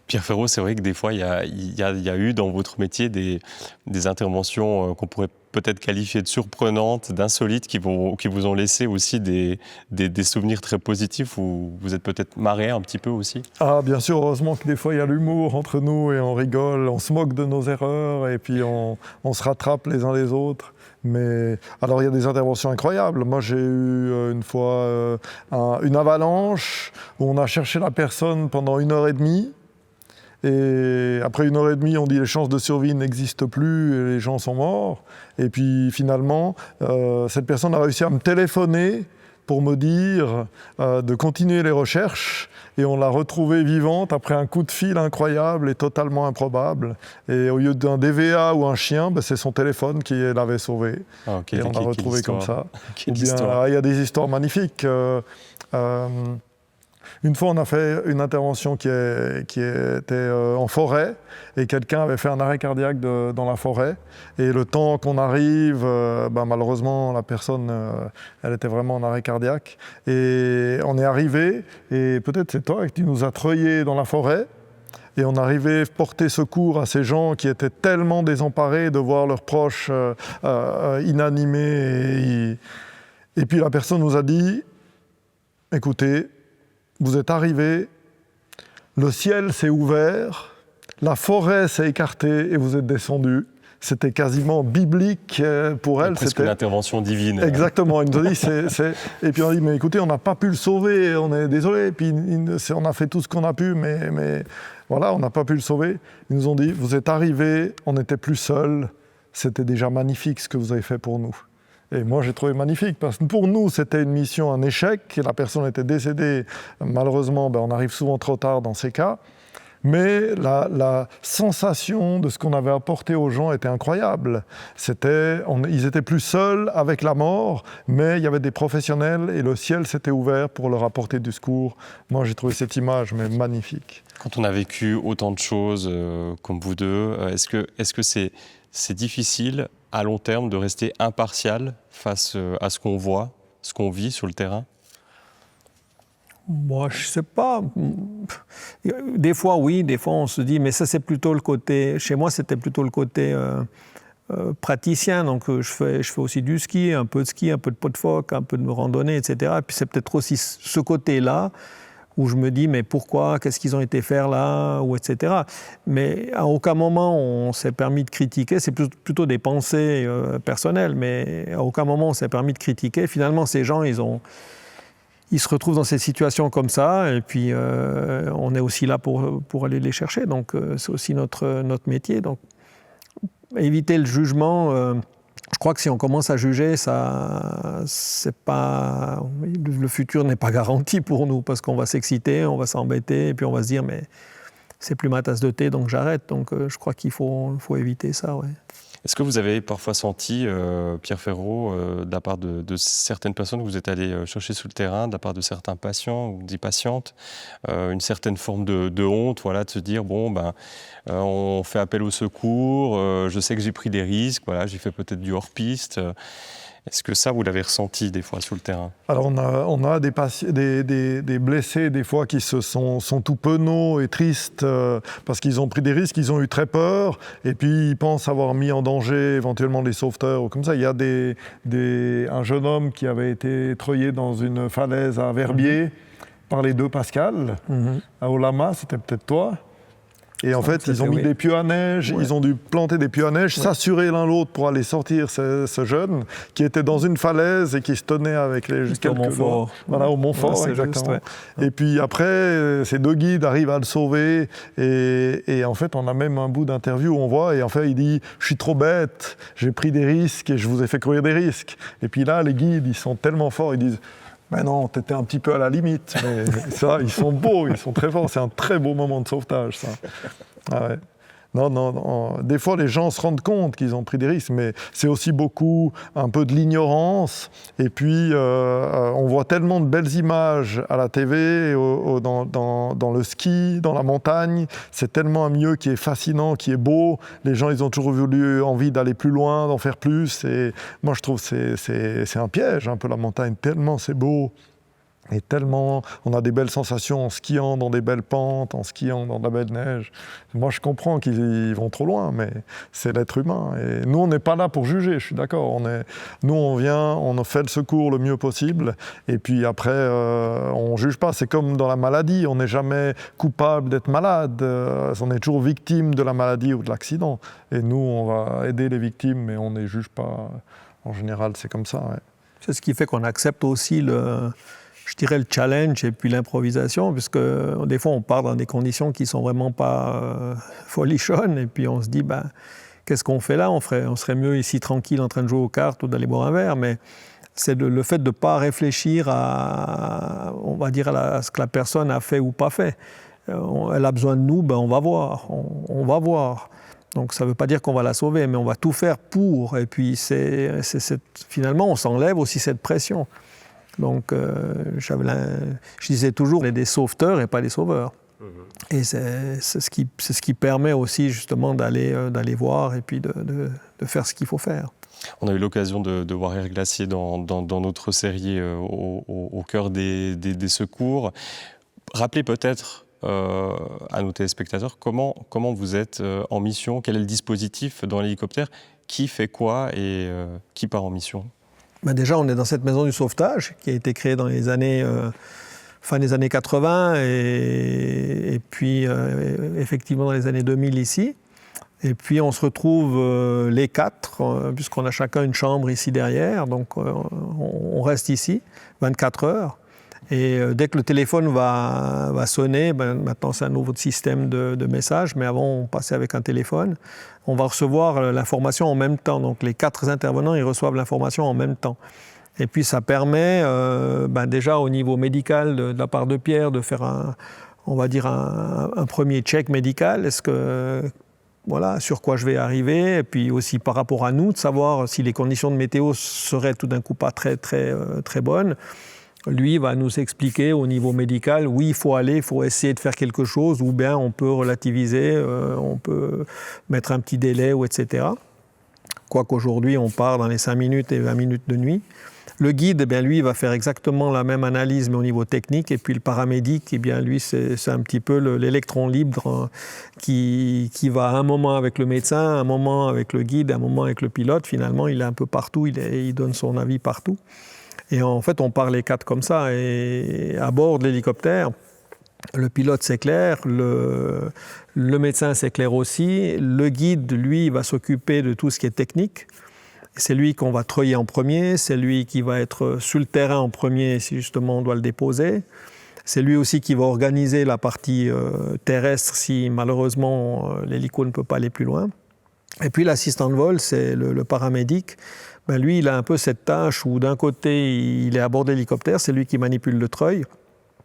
Pierre Ferraud, c'est vrai que des fois, il y a eu dans votre métier des interventions qu'on pourrait peut-être qualifier de surprenantes, d'insolites, qui vous ont laissé aussi des souvenirs très positifs où vous êtes peut-être marré un petit peu aussi. Ah, bien sûr, heureusement que des fois, il y a l'humour entre nous et on rigole, on se moque de nos erreurs et puis on se rattrape les uns les autres. Mais alors, il y a des interventions incroyables. Moi, j'ai eu une fois une avalanche où on a cherché la personne pendant 1h30. Et après 1h30, on dit les chances de survie n'existent plus et les gens sont morts. Et puis finalement, cette personne a réussi à me téléphoner pour me dire de continuer les recherches. Et on l'a retrouvée vivante après un coup de fil incroyable et totalement improbable. Et au lieu d'un DVA ou un chien, c'est son téléphone qui l'avait sauvée. Ah, okay. Et on l'a retrouvée comme ça. Quelle histoire. Il y a des histoires magnifiques. Une fois, on a fait une intervention qui était en forêt et quelqu'un avait fait un arrêt cardiaque dans la forêt. Et le temps qu'on arrive, malheureusement, la personne, elle était vraiment en arrêt cardiaque. Et on est arrivé, et peut-être c'est toi qui nous a treuillés dans la forêt. Et on arrivait porter secours à ces gens qui étaient tellement désemparés de voir leurs proches inanimés. Et puis la personne nous a dit, écoutez, vous êtes arrivés, le ciel s'est ouvert, la forêt s'est écartée et vous êtes descendus. C'était quasiment biblique pour elle. Presque une intervention divine. Exactement. Ils nous ont dit, Et puis on a dit, mais écoutez, on n'a pas pu le sauver, on est désolé. Et puis on a fait tout ce qu'on a pu, mais voilà, on n'a pas pu le sauver. Ils nous ont dit, vous êtes arrivés, on n'était plus seuls. C'était déjà magnifique ce que vous avez fait pour nous. Et moi, j'ai trouvé magnifique, parce que pour nous, c'était une mission, un échec. La personne était décédée. Malheureusement, on arrive souvent trop tard dans ces cas. Mais la sensation de ce qu'on avait apporté aux gens était incroyable. Ils étaient plus seuls avec la mort, mais il y avait des professionnels et le ciel s'était ouvert pour leur apporter du secours. Moi, j'ai trouvé cette image magnifique. Quand on a vécu autant de choses comme vous deux, est-ce que c'est difficile à long terme de rester impartial face à ce qu'on voit, ce qu'on vit sur le terrain? Moi, je ne sais pas. Des fois, oui, des fois, on se dit, mais ça, c'est plutôt le côté... Chez moi, c'était plutôt le côté praticien. Donc, je fais aussi du ski, un peu de pot de phoque, un peu de randonnée, etc. Et puis, c'est peut-être aussi ce côté-là où je me dis, mais pourquoi, qu'est-ce qu'ils ont été faire là, ou etc. Mais à aucun moment on s'est permis de critiquer, c'est plutôt des pensées personnelles, mais à aucun moment on s'est permis de critiquer. Finalement, ces gens, ils se retrouvent dans ces situations comme ça, et puis on est aussi là pour aller les chercher, donc c'est aussi notre métier. Donc éviter le jugement... Je crois que si on commence à juger, c'est pas... le futur n'est pas garanti pour nous, parce qu'on va s'exciter, on va s'embêter, et puis on va se dire, mais c'est plus ma tasse de thé, donc j'arrête. Donc je crois qu'il faut éviter ça, ouais. Est-ce que vous avez parfois senti, Pierre Ferraud, de la part de certaines personnes que vous êtes allé chercher sur le terrain, de la part de certains patients ou des patientes, une certaine forme de honte, voilà, de se dire, on fait appel au secours, je sais que j'ai pris des risques, voilà, j'ai fait peut-être du hors-piste. Est-ce que ça, vous l'avez ressenti des fois sur le terrain? Alors on a des blessés des fois qui sont tout penauds et tristes parce qu'ils ont pris des risques, ils ont eu très peur et puis ils pensent avoir mis en danger éventuellement les sauveteurs ou comme ça. Il y a un jeune homme qui avait été treuillé dans une falaise à Verbier par les deux Pascal, à Olama, c'était peut-être toi. Et en fait, ils ont mis des pieux à neige, ils ont dû planter des pieux à neige, s'assurer l'un l'autre pour aller sortir ce jeune qui était dans une falaise et qui se tenait avec les quelques doigts. Voilà, au Montfort, exactement. Juste, ouais. Et puis après, ces deux guides arrivent à le sauver. Et en fait, on a même un bout d'interview où on voit, et en fait, il dit « Je suis trop bête, j'ai pris des risques et je vous ai fait courir des risques. » Et puis là, les guides, ils sont tellement forts, ils disent « Mais non, t'étais un petit peu à la limite. » Mais ça, ils sont beaux, ils sont très forts. C'est un très beau moment de sauvetage, ça. Ah ouais. Non. Des fois, les gens se rendent compte qu'ils ont pris des risques, mais c'est aussi beaucoup un peu de l'ignorance. Et puis, on voit tellement de belles images à la TV, dans le ski, dans la montagne. C'est tellement un milieu qui est fascinant, qui est beau. Les gens, ils ont toujours envie d'aller plus loin, d'en faire plus. Et moi, je trouve que c'est un piège, un peu la montagne, tellement c'est beau. Et tellement on a des belles sensations en skiant dans des belles pentes, en skiant dans de la belle neige. Moi, je comprends qu'ils vont trop loin, mais c'est l'être humain. Et nous, on n'est pas là pour juger, je suis d'accord. Nous, on vient, on fait le secours le mieux possible. Et puis après, on ne juge pas. C'est comme dans la maladie. On n'est jamais coupable d'être malade. On est toujours victime de la maladie ou de l'accident. Et nous, on va aider les victimes, mais on ne les juge pas. En général, c'est comme ça. Ouais. C'est ce qui fait qu'on accepte aussi le challenge et puis l'improvisation, puisque des fois on part dans des conditions qui sont vraiment pas folichonnes, et puis on se dit, qu'est-ce qu'on fait là ? On serait mieux ici tranquille en train de jouer aux cartes ou d'aller boire un verre, mais c'est le fait de ne pas réfléchir à ce que la personne a fait ou pas fait. Elle a besoin de nous, on va voir, on va voir. Donc ça ne veut pas dire qu'on va la sauver, mais on va tout faire pour, et puis finalement on s'enlève aussi cette pression. Donc, je disais toujours, on est des sauveteurs et pas des sauveurs. Et c'est ce qui permet aussi justement d'aller voir et puis de faire ce qu'il faut faire. On a eu l'occasion de voir Air Glacier dans notre série au cœur des secours. Rappelez peut-être à nos téléspectateurs comment vous êtes en mission, quel est le dispositif dans l'hélicoptère, qui fait quoi et qui part en mission ? Déjà, on est dans cette maison du sauvetage qui a été créée dans les années, fin des années 80 et puis effectivement dans les années 2000 ici. Et puis on se retrouve les quatre, puisqu'on a chacun une chambre ici derrière, donc on reste ici 24 heures. Et dès que le téléphone va sonner, maintenant c'est un nouveau système de messages, mais avant on passait avec un téléphone, on va recevoir l'information en même temps. Donc les quatre intervenants, ils reçoivent l'information en même temps. Et puis ça permet déjà au niveau médical de la part de Pierre de faire un premier check médical. Est-ce que sur quoi je vais arriver, et puis aussi par rapport à nous, de savoir si les conditions de météo seraient tout d'un coup pas très, très, très bonnes. Lui va nous expliquer au niveau médical, oui, il faut essayer de faire quelque chose, ou bien on peut relativiser, on peut mettre un petit délai, etc. Quoiqu'aujourd'hui, on part dans les 5 minutes et 20 minutes de nuit. Le guide, lui, va faire exactement la même analyse, mais au niveau technique. Et puis le paramédic, lui, c'est un petit peu l'électron libre qui va un moment avec le médecin, un moment avec le guide, un moment avec le pilote. Finalement, il est un peu partout, il donne son avis partout. Et en fait, on part les quatre comme ça. Et à bord de l'hélicoptère, le pilote s'éclaire, le médecin s'éclaire aussi. Le guide, lui, va s'occuper de tout ce qui est technique. C'est lui qu'on va treuiller en premier. C'est lui qui va être sur le terrain en premier si justement on doit le déposer. C'est lui aussi qui va organiser la partie terrestre si malheureusement l'hélico ne peut pas aller plus loin. Et puis l'assistant de vol, c'est le paramédic. Lui, il a un peu cette tâche où d'un côté, il est à bord de l'hélicoptère, c'est lui qui manipule le treuil.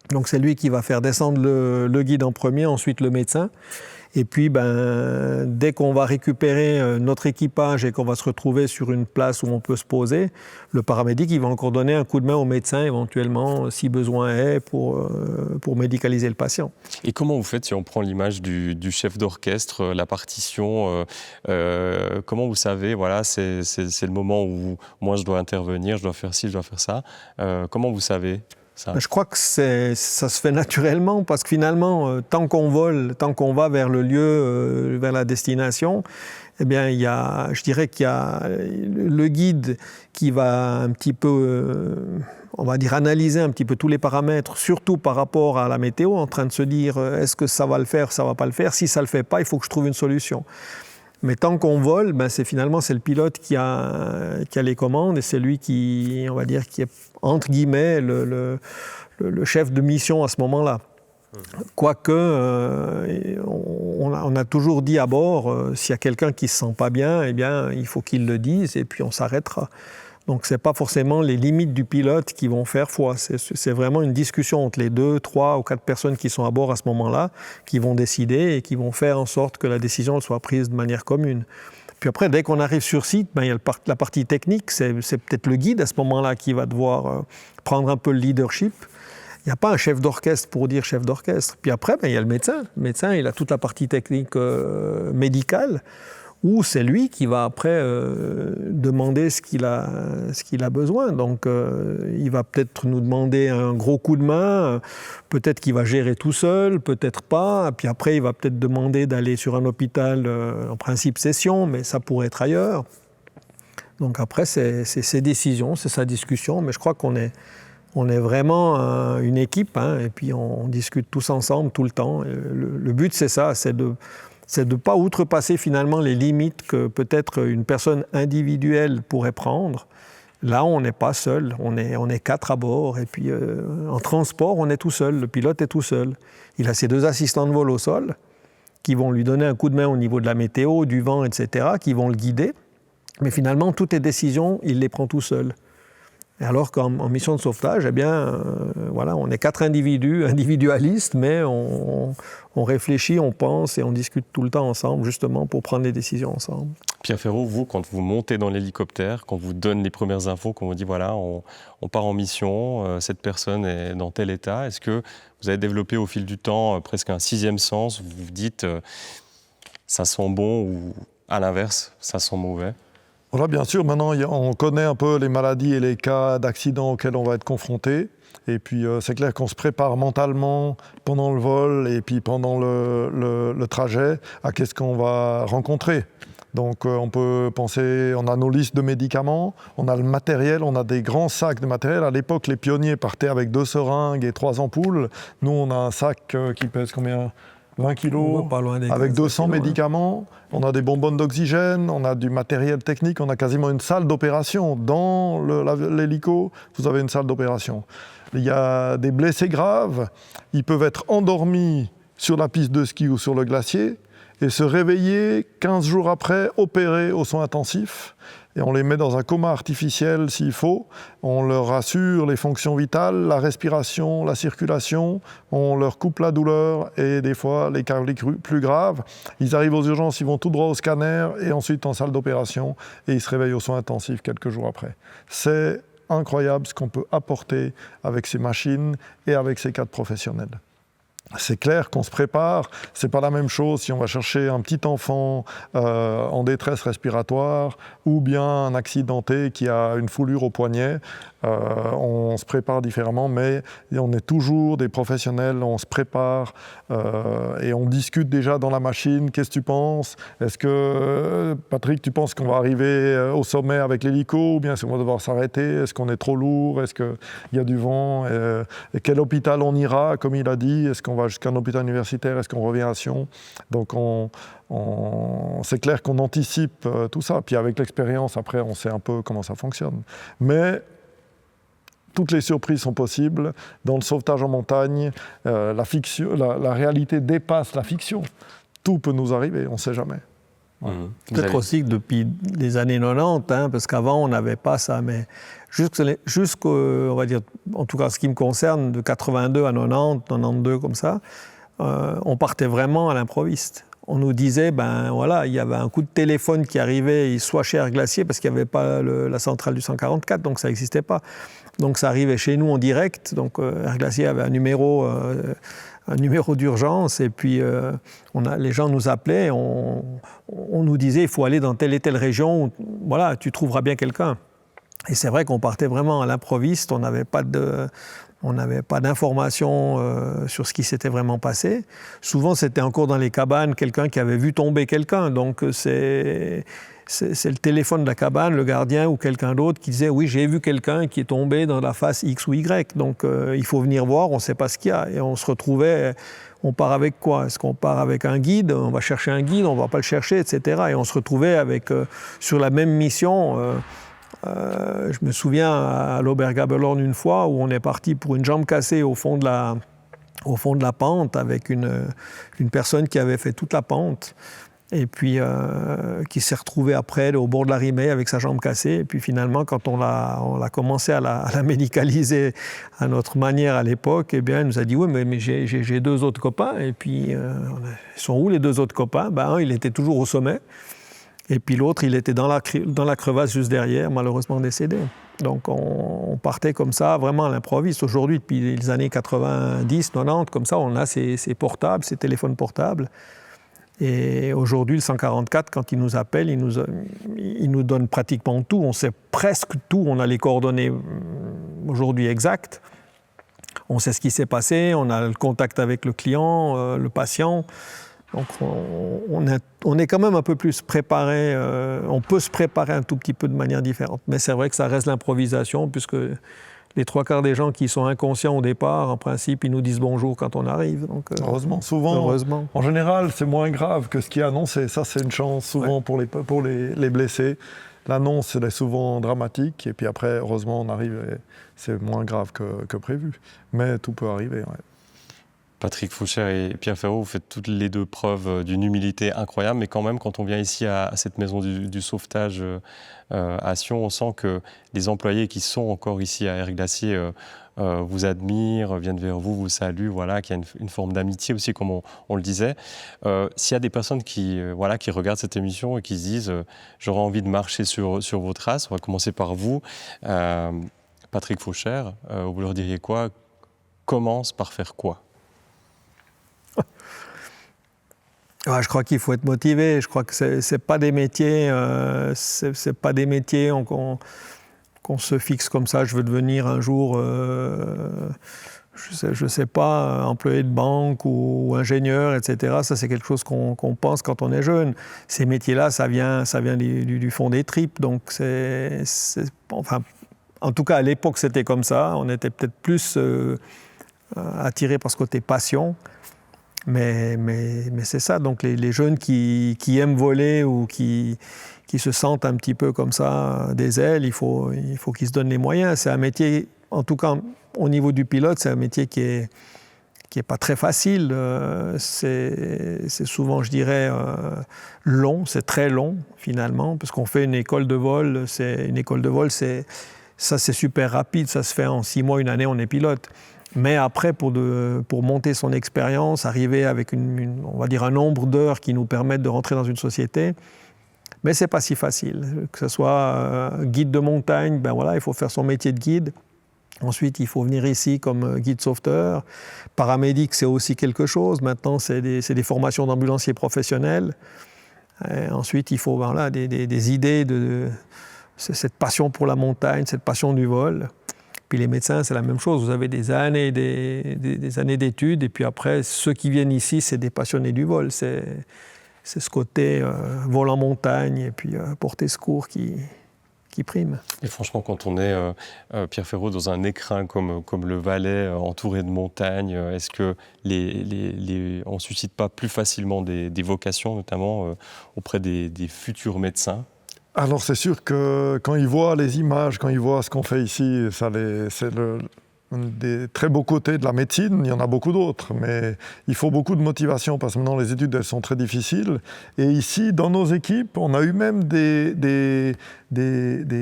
Donc c'est lui qui va faire descendre le guide en premier, ensuite le médecin. Et puis, dès qu'on va récupérer notre équipage et qu'on va se retrouver sur une place où on peut se poser, le paramédic, il va encore donner un coup de main au médecin, éventuellement, si besoin est, pour médicaliser le patient. Et comment vous faites, si on prend l'image du chef d'orchestre, la partition, comment vous savez, c'est le moment où moi je dois intervenir, je dois faire ci, je dois faire ça. Comment vous savez ça? Je crois que ça se fait naturellement parce que finalement, tant qu'on vole, tant qu'on va vers le lieu, vers la destination, je dirais qu'il y a le guide qui va un petit peu, analyser un petit peu tous les paramètres, surtout par rapport à la météo, en train de se dire est-ce que ça va le faire, ça va pas le faire. Si ça le fait pas, il faut que je trouve une solution. Mais tant qu'on vole, c'est le pilote qui a les commandes et c'est lui qui est entre guillemets le chef de mission à ce moment-là. Quoique, on a toujours dit à bord, s'il y a quelqu'un qui ne se sent pas bien, il faut qu'il le dise et puis on s'arrêtera. Donc, ce n'est pas forcément les limites du pilote qui vont faire foi. C'est vraiment une discussion entre les 2, 3 ou 4 personnes qui sont à bord à ce moment-là, qui vont décider et qui vont faire en sorte que la décision soit prise de manière commune. Puis après, dès qu'on arrive sur site, il y a la partie technique. C'est peut-être le guide à ce moment-là qui va devoir prendre un peu le leadership. Il n'y a pas un chef d'orchestre pour dire chef d'orchestre. Puis après, il y a le médecin. Le médecin, il a toute la partie technique médicale, où c'est lui qui va après demander ce qu'il a besoin. Donc, il va peut-être nous demander un gros coup de main, peut-être qu'il va gérer tout seul, peut-être pas. Puis après, il va peut-être demander d'aller sur un hôpital, en principe session, mais ça pourrait être ailleurs. Donc après, c'est ses décisions, c'est sa discussion, mais je crois qu'on est vraiment une équipe, hein, et puis on discute tous ensemble tout le temps. Le but, c'est ça, c'est de ne pas outrepasser finalement les limites que peut-être une personne individuelle pourrait prendre. Là, on n'est pas seul, on est 4 à bord, et puis en transport, on est tout seul, le pilote est tout seul. Il a ses 2 assistants de vol au sol qui vont lui donner un coup de main au niveau de la météo, du vent, etc., qui vont le guider. Mais finalement, toutes les décisions, il les prend tout seul. Et alors qu'en mission de sauvetage, eh bien, voilà, on est 4 individualistes, mais on réfléchit, on pense et on discute tout le temps ensemble, justement, pour prendre les décisions ensemble. Pierre Ferraud, vous, quand vous montez dans l'hélicoptère, quand vous donne les premières infos, quand vous dit, voilà, on part en mission, cette personne est dans tel état, est-ce que vous avez développé au fil du temps presque un 6e sens, vous vous dites, ça sent bon, ou à l'inverse, ça sent mauvais? Voilà, bien sûr, maintenant on connaît un peu les maladies et les cas d'accidents auxquels on va être confronté. Et puis c'est clair qu'on se prépare mentalement pendant le vol et puis pendant le trajet à qu'est-ce qu'on va rencontrer. Donc on peut penser, on a nos listes de médicaments, on a le matériel, on a des grands sacs de matériel. À l'époque, les pionniers partaient avec 2 seringues et 3 ampoules. Nous, on a un sac qui pèse combien ? 20 kilos, avec 200 médicaments, on a des bonbonnes d'oxygène, on a du matériel technique, on a quasiment une salle d'opération. Dans l'hélico, vous avez une salle d'opération. Il y a des blessés graves, ils peuvent être endormis sur la piste de ski ou sur le glacier et se réveiller 15 jours après, opérés aux soins intensifs. Et on les met dans un coma artificiel s'il faut. On leur assure les fonctions vitales, la respiration, la circulation. On leur coupe la douleur et des fois les cas plus graves. Ils arrivent aux urgences, ils vont tout droit au scanner et ensuite en salle d'opération et ils se réveillent aux soins intensifs quelques jours après. C'est incroyable ce qu'on peut apporter avec ces machines et avec ces cadres professionnels. C'est clair qu'on se prépare, c'est pas la même chose si on va chercher un petit enfant en détresse respiratoire ou bien un accidenté qui a une foulure au poignet. On se prépare différemment, mais on est toujours des professionnels, on se prépare et on discute déjà dans la machine. Qu'est-ce que tu penses ? Est-ce que, Patrick, tu penses qu'on va arriver au sommet avec l'hélico ou bien est-ce qu'on va devoir s'arrêter ? Est-ce qu'on est trop lourd ? Est-ce qu'il y a du vent ? Et quel hôpital on ira, comme il a dit ? Est-ce qu'on va jusqu'à un hôpital universitaire ? Est-ce qu'on revient à Sion ? Donc c'est clair qu'on anticipe tout ça. Puis avec l'expérience, après, on sait un peu comment ça fonctionne. Mais toutes les surprises sont possibles. Dans le sauvetage en montagne, la réalité dépasse la fiction. Tout peut nous arriver, on ne sait jamais. Ouais. Peut-être aussi que depuis les années 90, hein, parce qu'avant on n'avait pas ça, mais jusqu'au, on va dire, en tout cas ce qui me concerne, de 82 à 90, 92 comme ça, on partait vraiment à l'improviste. On nous disait, ben voilà, il y avait un coup de téléphone qui arrivait, soit chez Air Glacier, parce qu'il n'y avait pas la centrale du 144, donc ça n'existait pas. Donc ça arrivait chez nous en direct, donc Air Glacier avait un numéro d'urgence, et puis les gens nous appelaient, on nous disait, il faut aller dans telle et telle région, voilà, tu trouveras bien quelqu'un. Et c'est vrai qu'on partait vraiment à l'improviste, on n'avait pas d'informations sur ce qui s'était vraiment passé. Souvent, c'était encore dans les cabanes, quelqu'un qui avait vu tomber quelqu'un. Donc, c'est le téléphone de la cabane, le gardien ou quelqu'un d'autre qui disait « Oui, j'ai vu quelqu'un qui est tombé dans la face X ou Y. Donc, il faut venir voir, on ne sait pas ce qu'il y a. » Et on se retrouvait, on part avec quoi ? Est-ce qu'on part avec un guide ? On va chercher un guide, on ne va pas le chercher, etc. Et on se retrouvait sur la même mission. Je me souviens à l'Obergabelhorn une fois où on est parti pour une jambe cassée au fond de la pente avec une personne qui avait fait toute la pente. et puis qui s'est retrouvé après au bord de la Rimée avec sa jambe cassée. Et puis finalement, quand on l'a commencé à la médicaliser à notre manière à l'époque, eh bien, il nous a dit « Oui, mais j'ai 2 autres copains. » Et puis, ils sont où les 2 autres copains? Un, il était toujours au sommet. Et puis l'autre, il était dans la crevasse juste derrière, malheureusement décédé. Donc on partait comme ça, vraiment à l'improviste. Aujourd'hui, depuis les années 90, 90, comme ça, on a ces portables, ces téléphones portables. Et aujourd'hui, le 144, quand il nous appelle, il nous donne pratiquement tout. On sait presque tout. On a les coordonnées aujourd'hui exactes. On sait ce qui s'est passé. On a le contact avec le client, le patient. Donc on est quand même un peu plus préparé. On peut se préparer un tout petit peu de manière différente. Mais c'est vrai que ça reste l'improvisation, puisque les 3/4 des gens qui sont inconscients au départ, en principe, ils nous disent bonjour quand on arrive. Donc, heureusement, souvent, heureusement. En général, c'est moins grave que ce qui est annoncé. Ça, c'est une chance, souvent, pour les blessés. L'annonce, elle est souvent dramatique. Et puis après, heureusement, on arrive et c'est moins grave que prévu. Mais tout peut arriver, ouais. Patrick Foucher et Pierre Ferraud, vous faites toutes les 2 preuve d'une humilité incroyable, mais quand même, quand on vient ici à cette maison du sauvetage à Sion, on sent que les employés qui sont encore ici à Air-Glacier vous admirent, viennent vers vous, vous saluent, voilà, qu'il y a une forme d'amitié aussi, comme on le disait. S'il y a des personnes qui regardent cette émission et qui se disent j'aurais envie de marcher sur vos traces, on va commencer par vous, Patrick Foucher, vous leur diriez quoi? Commence par faire quoi? Je crois qu'il faut être motivé. Je crois que c'est pas des métiers, c'est pas des métiers qu'on se fixe comme ça. Je veux devenir un jour, je sais pas, employé de banque ou ingénieur, etc. Ça, c'est quelque chose qu'on pense quand on est jeune. Ces métiers-là, ça vient du fond des tripes. Donc, enfin, en tout cas, à l'époque, c'était comme ça. On était peut-être plus attiré par ce côté passion. Mais c'est ça, donc les jeunes qui aiment voler ou qui se sentent un petit peu comme ça des ailes, il faut qu'ils se donnent les moyens. C'est un métier, en tout cas au niveau du pilote, c'est un métier qui est pas très facile. C'est souvent, je dirais, long, c'est très long finalement, parce qu'on fait une école de vol, c'est super rapide, ça se fait en 6 mois, 1 année, on est pilote. Mais après, pour monter son expérience, arriver avec on va dire un nombre d'heures qui nous permettent de rentrer dans une société, mais c'est pas si facile. Que ce soit guide de montagne, ben voilà, il faut faire son métier de guide. Ensuite, il faut venir ici comme guide sauveteur. Paramédic, c'est aussi quelque chose. Maintenant, c'est des formations d'ambulanciers professionnels. Et ensuite, il faut des idées cette passion pour la montagne, cette passion du vol. Puis les médecins, c'est la même chose. Vous avez des années d'études, et puis après, ceux qui viennent ici, c'est des passionnés du vol. C'est ce côté vol en montagne et puis porter secours qui prime. Et franchement, quand on est, Pierre Ferraud, dans un écrin comme le Valais, entouré de montagnes, est-ce que on ne suscite pas plus facilement des vocations, notamment auprès des futurs médecins ? Alors c'est sûr que quand ils voient les images, quand ils voient ce qu'on fait ici, c'est un des très beaux côtés de la médecine. Il y en a beaucoup d'autres, mais il faut beaucoup de motivation parce que maintenant les études elles sont très difficiles. Et ici, dans nos équipes, on a eu même des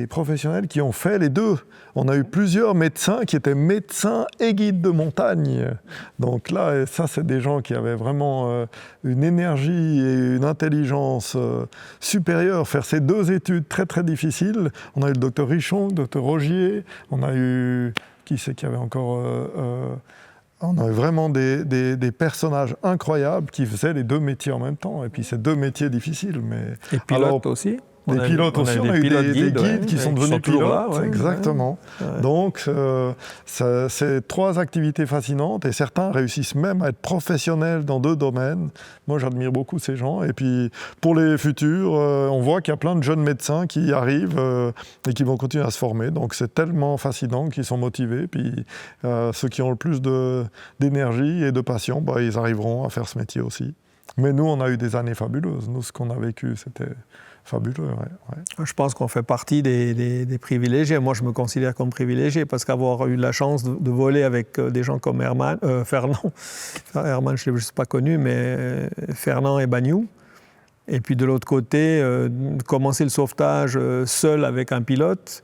professionnels qui ont fait les 2. On a eu plusieurs médecins qui étaient médecins et guides de montagne. Donc là, ça, c'est des gens qui avaient vraiment une énergie et une intelligence supérieure. Faire ces 2 études très, très difficiles. On a eu le docteur Richon, le docteur Rogier, on a eu... Qui c'est qu'il y avait encore on a eu vraiment des personnages incroyables qui faisaient les 2 métiers en même temps. Et puis c'est 2 métiers difficiles. Mais... Et pilotes aussi. On a eu des guides qui sont devenus pilotes, là, exactement. Ouais. Donc, c'est 3 activités fascinantes et certains réussissent même à être professionnels dans 2 domaines. Moi, j'admire beaucoup ces gens. Et puis, pour les futurs, on voit qu'il y a plein de jeunes médecins qui arrivent et qui vont continuer à se former. Donc, c'est tellement fascinant qu'ils sont motivés. Puis, ceux qui ont le plus d'énergie et de passion, ils arriveront à faire ce métier aussi. Mais nous, on a eu des années fabuleuses. Nous, ce qu'on a vécu, c'était... fabuleux, ouais. Je pense qu'on fait partie des privilégiés. Moi, je me considère comme privilégié parce qu'avoir eu la chance de voler avec des gens comme Fernand, Herman, je ne l'ai pas connu, mais Fernand et Bagnou, Et puis de l'autre côté, commencer le sauvetage seul avec un pilote,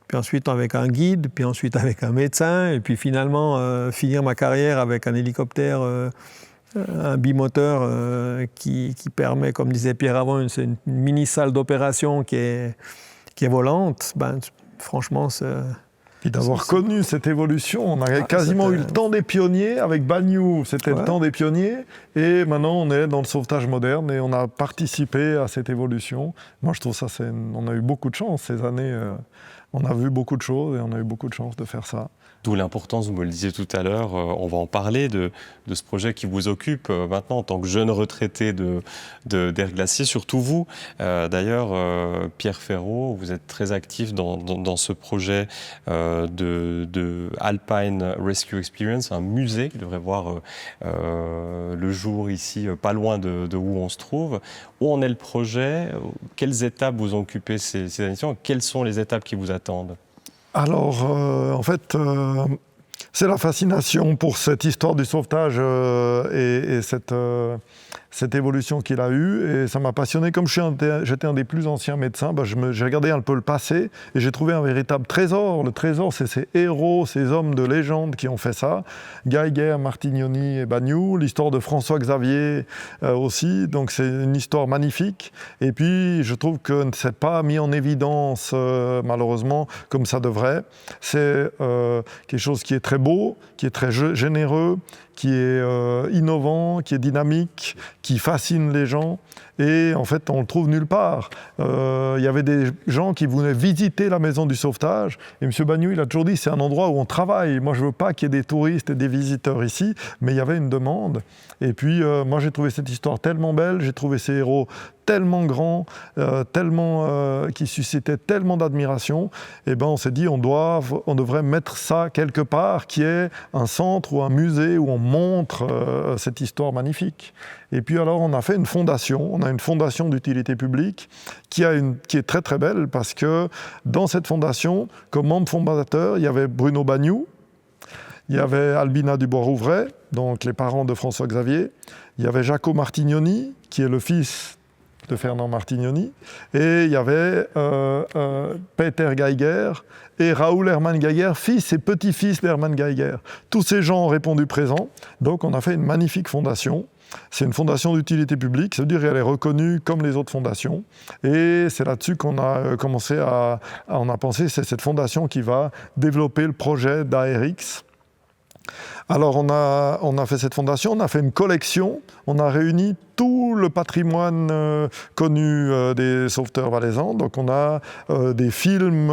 puis ensuite avec un guide, puis ensuite avec un médecin, et puis finalement finir ma carrière avec un hélicoptère, un bimoteur qui permet, comme disait Pierre avant, c'est une mini salle d'opération qui est volante. Ben, franchement, Puis d'avoir connu cette évolution, on a quasiment eu le temps des pionniers. Avec Bagnoud, c'était le temps des pionniers. Et maintenant, on est dans le sauvetage moderne et on a participé à cette évolution. Moi, je trouve ça, on a eu beaucoup de chance ces années. On a vu beaucoup de choses et on a eu beaucoup de chance de faire ça. D'où l'importance, vous me le disiez tout à l'heure, on va en parler, de ce projet qui vous occupe maintenant en tant que jeune retraité d'Air Glacier, surtout vous. D'ailleurs, Pierre Ferraud, vous êtes très actif dans ce projet de Alpine Rescue Experience, un musée qui devrait voir le jour ici, pas loin de où on se trouve. Où en est le projet? Quelles étapes vous ont occupé ces émissions? Quelles sont les étapes qui vous attendent? Alors, en fait, c'est la fascination pour cette histoire du sauvetage et cette évolution qu'il a eue. Et ça m'a passionné. Comme j'étais un des plus anciens médecins, j'ai regardé un peu le passé et j'ai trouvé un véritable trésor. Le trésor, c'est ces héros, ces hommes de légende qui ont fait ça. Geiger, Martignoni et Bagnoud. L'histoire de François Xavier aussi. Donc c'est une histoire magnifique. Et puis, je trouve que ce n'est pas mis en évidence, malheureusement, comme ça devrait. C'est quelque chose qui est très beau, qui est très généreux, qui est innovant, qui est dynamique, qui fascine les gens. Et en fait, on le trouve nulle part. Il y avait des gens qui voulaient visiter la maison du sauvetage. Et M. Bagnoud, il a toujours dit, c'est un endroit où on travaille. Moi, je ne veux pas qu'il y ait des touristes et des visiteurs ici. Mais il y avait une demande. Et puis, moi, j'ai trouvé cette histoire tellement belle. J'ai trouvé ces héros tellement grands, qui suscitaient tellement d'admiration. Et ben, on s'est dit, on devrait mettre ça quelque part, qui est un centre ou un musée où on montre cette histoire magnifique. Et puis alors, on a fait une fondation. On a une fondation d'utilité publique qui est très très belle parce que dans cette fondation, comme membre fondateur, il y avait Bruno Bagnoud, il y avait Albina Dubois-Rouvray, donc les parents de François Xavier, il y avait Jaco Martignoni, qui est le fils de Fernand Martignoni, et il y avait Peter Geiger et Raoul Hermann Geiger, fils et petit-fils d'Hermann Geiger. Tous ces gens ont répondu présent, donc on a fait une magnifique fondation. C'est une fondation d'utilité publique, ça veut dire qu'elle est reconnue comme les autres fondations. Et c'est là-dessus qu'on a commencé on a pensé, c'est cette fondation qui va développer le projet d'ARX. Alors on a fait cette fondation, on a fait une collection, on a réuni tout le patrimoine connu des sauveteurs valaisans. Donc on a des films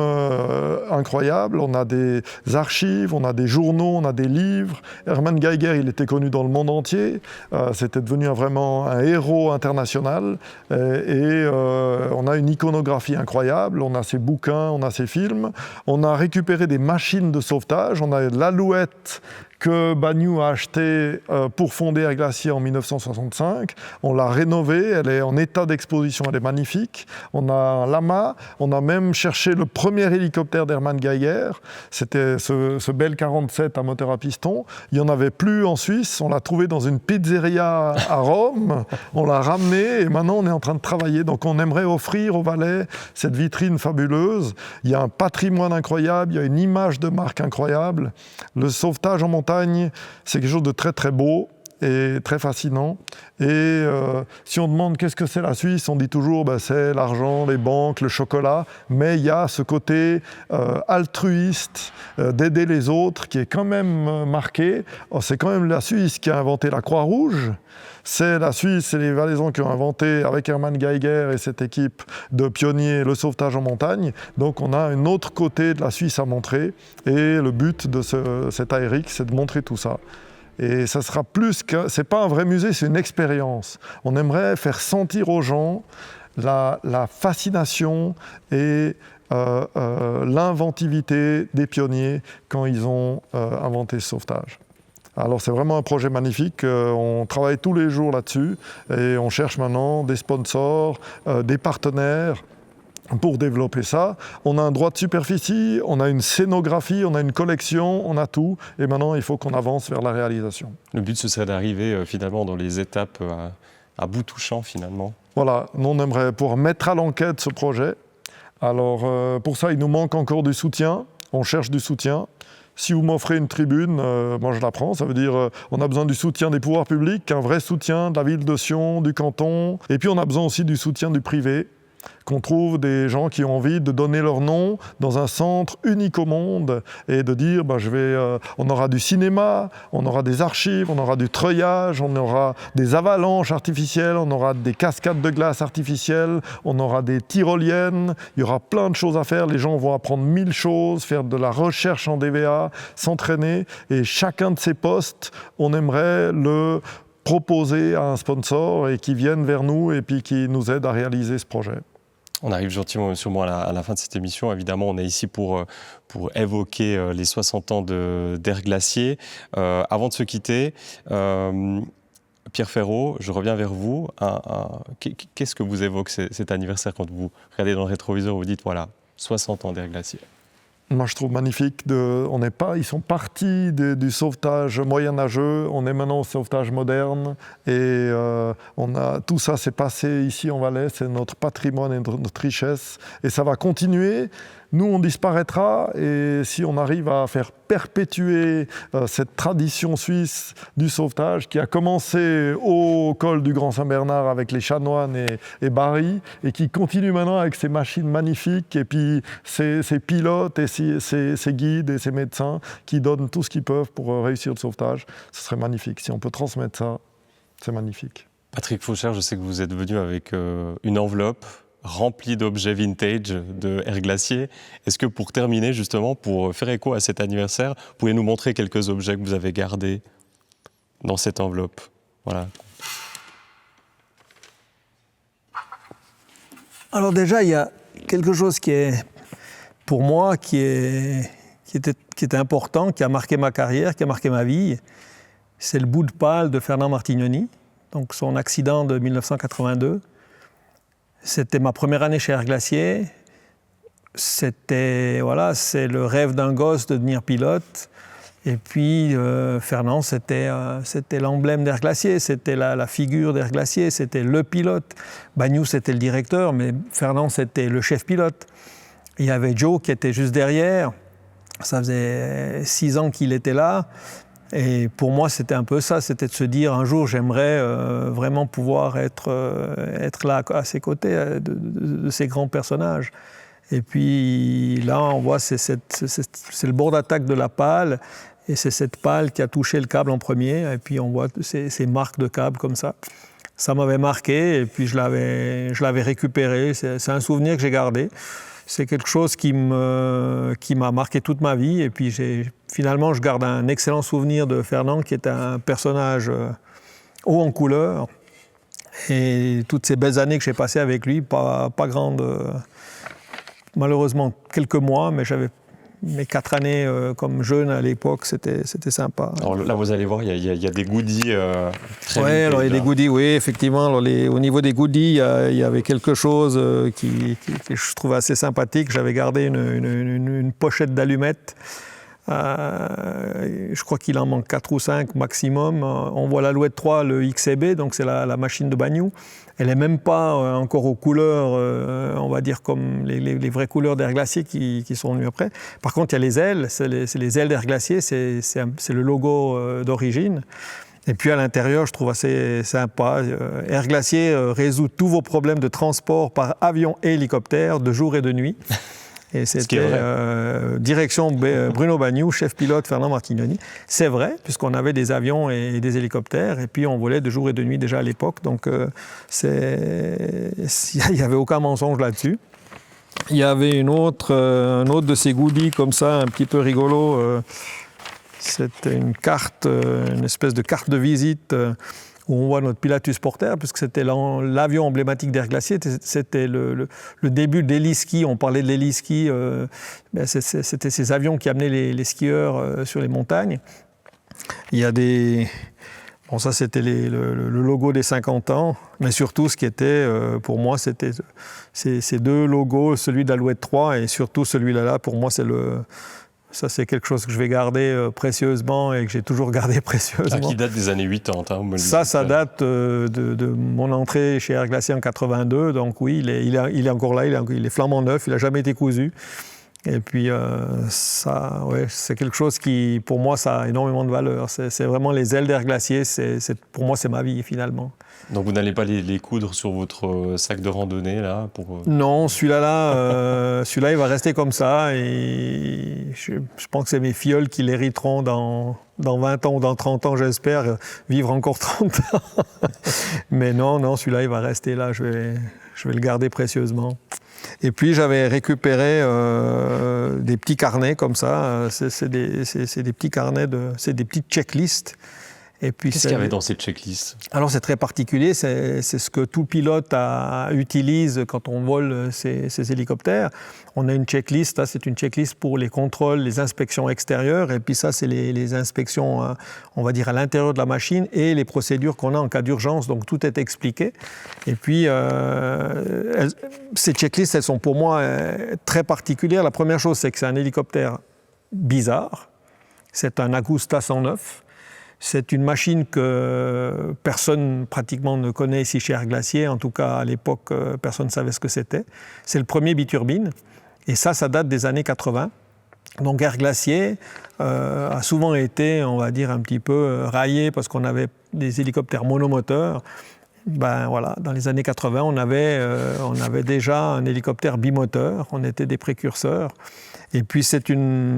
incroyables, on a des archives, on a des journaux, on a des livres. Hermann Geiger, il était connu dans le monde entier, c'était devenu vraiment un héros international. Et on a une iconographie incroyable, on a ses bouquins, on a ses films. On a récupéré des machines de sauvetage, on a l'Alouette que Bagnoud a acheté pour fonder Air Glacier en 1965. On l'a rénovée, elle est en état d'exposition, elle est magnifique. On a un lama, on a même cherché le premier hélicoptère d'Hermann Geiger. C'était ce Bell 47 à moteur à piston. Il n'y en avait plus en Suisse, on l'a trouvé dans une pizzeria à Rome. On l'a ramené et maintenant on est en train de travailler. Donc on aimerait offrir au Valais cette vitrine fabuleuse. Il y a un patrimoine incroyable, il y a une image de marque incroyable. Le sauvetage en montagne, c'est quelque chose de très très beau et très fascinant. Et si on demande qu'est-ce que c'est la Suisse, on dit toujours c'est l'argent, les banques, le chocolat, mais il y a ce côté altruiste d'aider les autres qui est quand même marqué. C'est quand même la Suisse qui a inventé la Croix-Rouge. C'est la Suisse, c'est les Valaisans qui ont inventé, avec Hermann Geiger et cette équipe de pionniers, le sauvetage en montagne. Donc on a un autre côté de la Suisse à montrer. Et le but de cet ARX, c'est de montrer tout ça. Et ça sera plus que... C'est pas un vrai musée, c'est une expérience. On aimerait faire sentir aux gens la fascination et l'inventivité des pionniers quand ils ont inventé ce sauvetage. Alors c'est vraiment un projet magnifique, on travaille tous les jours là-dessus et on cherche maintenant des sponsors, des partenaires pour développer ça. On a un droit de superficie, on a une scénographie, on a une collection, on a tout et maintenant il faut qu'on avance vers la réalisation. Le but ce serait d'arriver finalement dans les étapes à bout touchant finalement. Voilà, nous on aimerait pouvoir mettre à l'enquête ce projet. Alors pour ça, il nous manque encore du soutien. On cherche du soutien. Si vous m'offrez une tribune, moi je la prends. Ça veut dire on a besoin du soutien des pouvoirs publics, un vrai soutien de la ville de Sion, du canton. Et puis on a besoin aussi du soutien du privé. Qu'on trouve des gens qui ont envie de donner leur nom dans un centre unique au monde et de dire on aura du cinéma, on aura des archives, on aura du treuillage, on aura des avalanches artificielles, on aura des cascades de glace artificielles, on aura des tyroliennes, il y aura plein de choses à faire, les gens vont apprendre 1000 choses, faire de la recherche en DVA, s'entraîner, et chacun de ces postes, on aimerait le proposer à un sponsor et qui vienne vers nous et puis qui nous aide à réaliser ce projet. On arrive gentiment mais sûrement à la fin de cette émission. Évidemment, on est ici pour évoquer les 60 ans d'Air Glacier. Avant de se quitter, Pierre Ferraud, je reviens vers vous. Qu'est-ce que vous évoque cet anniversaire quand vous regardez dans le rétroviseur et vous dites, voilà, 60 ans d'Air Glacier? Moi, je trouve magnifique. Ils sont partis du sauvetage moyenâgeux. On est maintenant au sauvetage moderne. Et tout ça s'est passé ici en Valais. C'est notre patrimoine et notre richesse. Et ça va continuer. Nous, on disparaîtra. Et si on arrive à faire perpétuer cette tradition suisse du sauvetage qui a commencé au col du Grand Saint-Bernard avec les chanoines et Barry et qui continue maintenant avec ces machines magnifiques et puis ces pilotes et ces guides et ces médecins qui donnent tout ce qu'ils peuvent pour réussir le sauvetage, ce serait magnifique. Si on peut transmettre ça, c'est magnifique. Patrick Faucher, je sais que vous êtes venu avec une enveloppe rempli d'objets vintage de Air Glacier. Est-ce que pour terminer, justement, pour faire écho à cet anniversaire, vous pouvez nous montrer quelques objets que vous avez gardés dans cette enveloppe? Voilà. Alors déjà, il y a quelque chose qui est, pour moi, qui était important, qui a marqué ma carrière, qui a marqué ma vie. C'est le bout de pale de Fernand Martignoni, donc son accident de 1982. C'était ma première année chez Air Glacier. C'est le rêve d'un gosse de devenir pilote. Et puis, Fernand, c'était l'emblème d'Air Glacier, c'était la figure d'Air Glacier, c'était le pilote. Bagnoux, c'était le directeur, mais Fernand, c'était le chef pilote. Il y avait Joe qui était juste derrière. Ça faisait 6 ans qu'il était là. Et pour moi, c'était un peu ça, c'était de se dire un jour, j'aimerais vraiment pouvoir être là à ses côtés de ces grands personnages. Et puis là, on voit, c'est le bord d'attaque de la pale, et c'est cette pale qui a touché le câble en premier, et puis on voit ces marques de câble comme ça. Ça m'avait marqué, et puis je l'avais récupéré, c'est un souvenir que j'ai gardé. C'est quelque chose qui m'a marqué toute ma vie. Et puis finalement, je garde un excellent souvenir de Fernand, qui est un personnage haut en couleur. Et toutes ces belles années que j'ai passées avec lui, pas grandes, malheureusement quelques mois, mais j'avais mes 4 années comme jeune à l'époque, c'était sympa. Alors là, vous allez voir, il y a des goodies très Oui, alors il y a des goodies, oui, effectivement. Alors, au niveau des goodies, il y avait quelque chose qui je trouve assez sympathique. J'avais gardé une pochette d'allumettes. Je crois qu'il en manque 4 ou 5 maximum. On voit l'Alouette 3, le XCB, donc c'est la machine de Bagnoux. Elle n'est même pas encore aux couleurs, on va dire comme les vraies couleurs d'Air Glacier qui sont venues après. Par contre, il y a les ailes, c'est les ailes d'Air Glacier, c'est le logo d'origine. Et puis à l'intérieur, je trouve assez sympa. Air Glacier résout tous vos problèmes de transport par avion et hélicoptère, de jour et de nuit. Et c'était direction Bruno Bagnoux, chef pilote Fernand Martignoni. C'est vrai, puisqu'on avait des avions et des hélicoptères, et puis on volait de jour et de nuit déjà à l'époque, donc il n'y avait aucun mensonge là-dessus. Il y avait un autre de ces goodies comme ça, un petit peu rigolo. C'était une carte, une espèce de carte de visite où on voit notre Pilatus Porter, puisque c'était l'avion emblématique d'Air Glacier. C'était le début de l'héliski. On parlait de l'héliski. C'était ces avions qui amenaient les skieurs sur les montagnes. Il y a des... Bon, ça, c'était le logo des 50 ans. Mais surtout, ce qui était, pour moi, c'était ces 2 logos, celui d'Alouette 3 et surtout celui-là, pour moi, c'est Ça, c'est quelque chose que je vais garder précieusement et que j'ai toujours gardé précieusement. Qui date des années 80. Hein, ça date de mon entrée chez Air Glacier en 82. Donc oui, il est encore là, il est flambant neuf, il n'a jamais été cousu. Et puis, ça, ouais, c'est quelque chose qui, pour moi, ça a énormément de valeur. C'est vraiment les ailes d'Air Glacier, pour moi, c'est ma vie, finalement. Donc vous n'allez pas les coudre sur votre sac de randonnée, là Non, celui-là, il va rester comme ça. Et je pense que c'est mes filleuls qui l'hériteront dans 20 ans ou dans 30 ans, j'espère, vivre encore 30 ans. Mais non, celui-là, il va rester là. Je vais le garder précieusement. Et puis j'avais récupéré des petits carnets comme ça. C'est des petits carnets, c'est des petites checklists. Qu'est-ce qu'il y avait dans ces checklists? Alors c'est très particulier, c'est ce que tout pilote utilise quand on vole ces hélicoptères. On a une checklist, là c'est une checklist pour les contrôles, les inspections extérieures, et puis ça c'est les inspections, on va dire, à l'intérieur de la machine et les procédures qu'on a en cas d'urgence, donc tout est expliqué. Et puis ces checklists, elles sont pour moi très particulières. La première chose, c'est que c'est un hélicoptère bizarre, c'est un Agusta 109. C'est une machine que personne pratiquement ne connaît ici chez Air Glacier. En tout cas, à l'époque, personne ne savait ce que c'était. C'est le premier biturbine. Et ça date des années 80. Donc Air Glacier a souvent été, on va dire, un petit peu raillé parce qu'on avait des hélicoptères monomoteurs. Ben voilà, dans les années 80, on avait déjà un hélicoptère bimoteur. On était des précurseurs. Et puis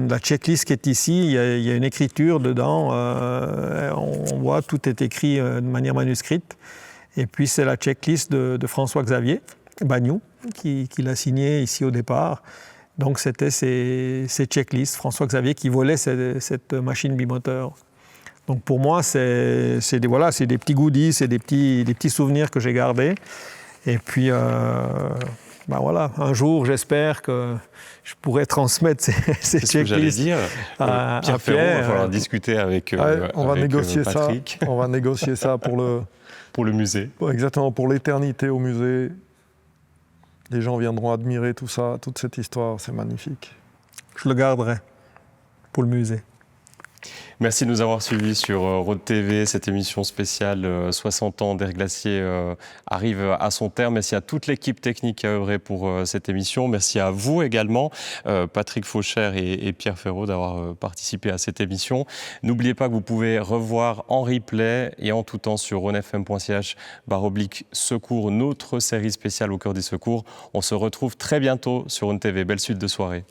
la checklist qui est ici, il y a une écriture dedans, on voit tout est écrit de manière manuscrite. Et puis c'est la checklist de François-Xavier Bagnoux qui l'a signée ici au départ. Donc c'était ces checklists, François-Xavier qui volait cette machine bimoteur. Donc pour moi, c'est des petits goodies, c'est des petits souvenirs que j'ai gardés. Et puis voilà, un jour, j'espère que je pourrai transmettre ces checklists. C'est ce que j'allais dire. Pierre Ferraud, il va falloir discuter avec on va négocier Patrick. On va négocier ça pour le musée. Exactement, pour l'éternité au musée. Les gens viendront admirer tout ça, toute cette histoire, c'est magnifique. Je le garderai pour le musée. Merci de nous avoir suivis sur Road TV. Cette émission spéciale 60 ans d'Air Glacier arrive à son terme. Merci à toute l'équipe technique qui a œuvré pour cette émission. Merci à vous également, Patrick Fauchère et Pierre Ferraud, d'avoir participé à cette émission. N'oubliez pas que vous pouvez revoir en replay et en tout temps sur rhônefm.ch/secours notre série spéciale au cœur des secours. On se retrouve très bientôt sur Rhône TV. Belle suite de soirée.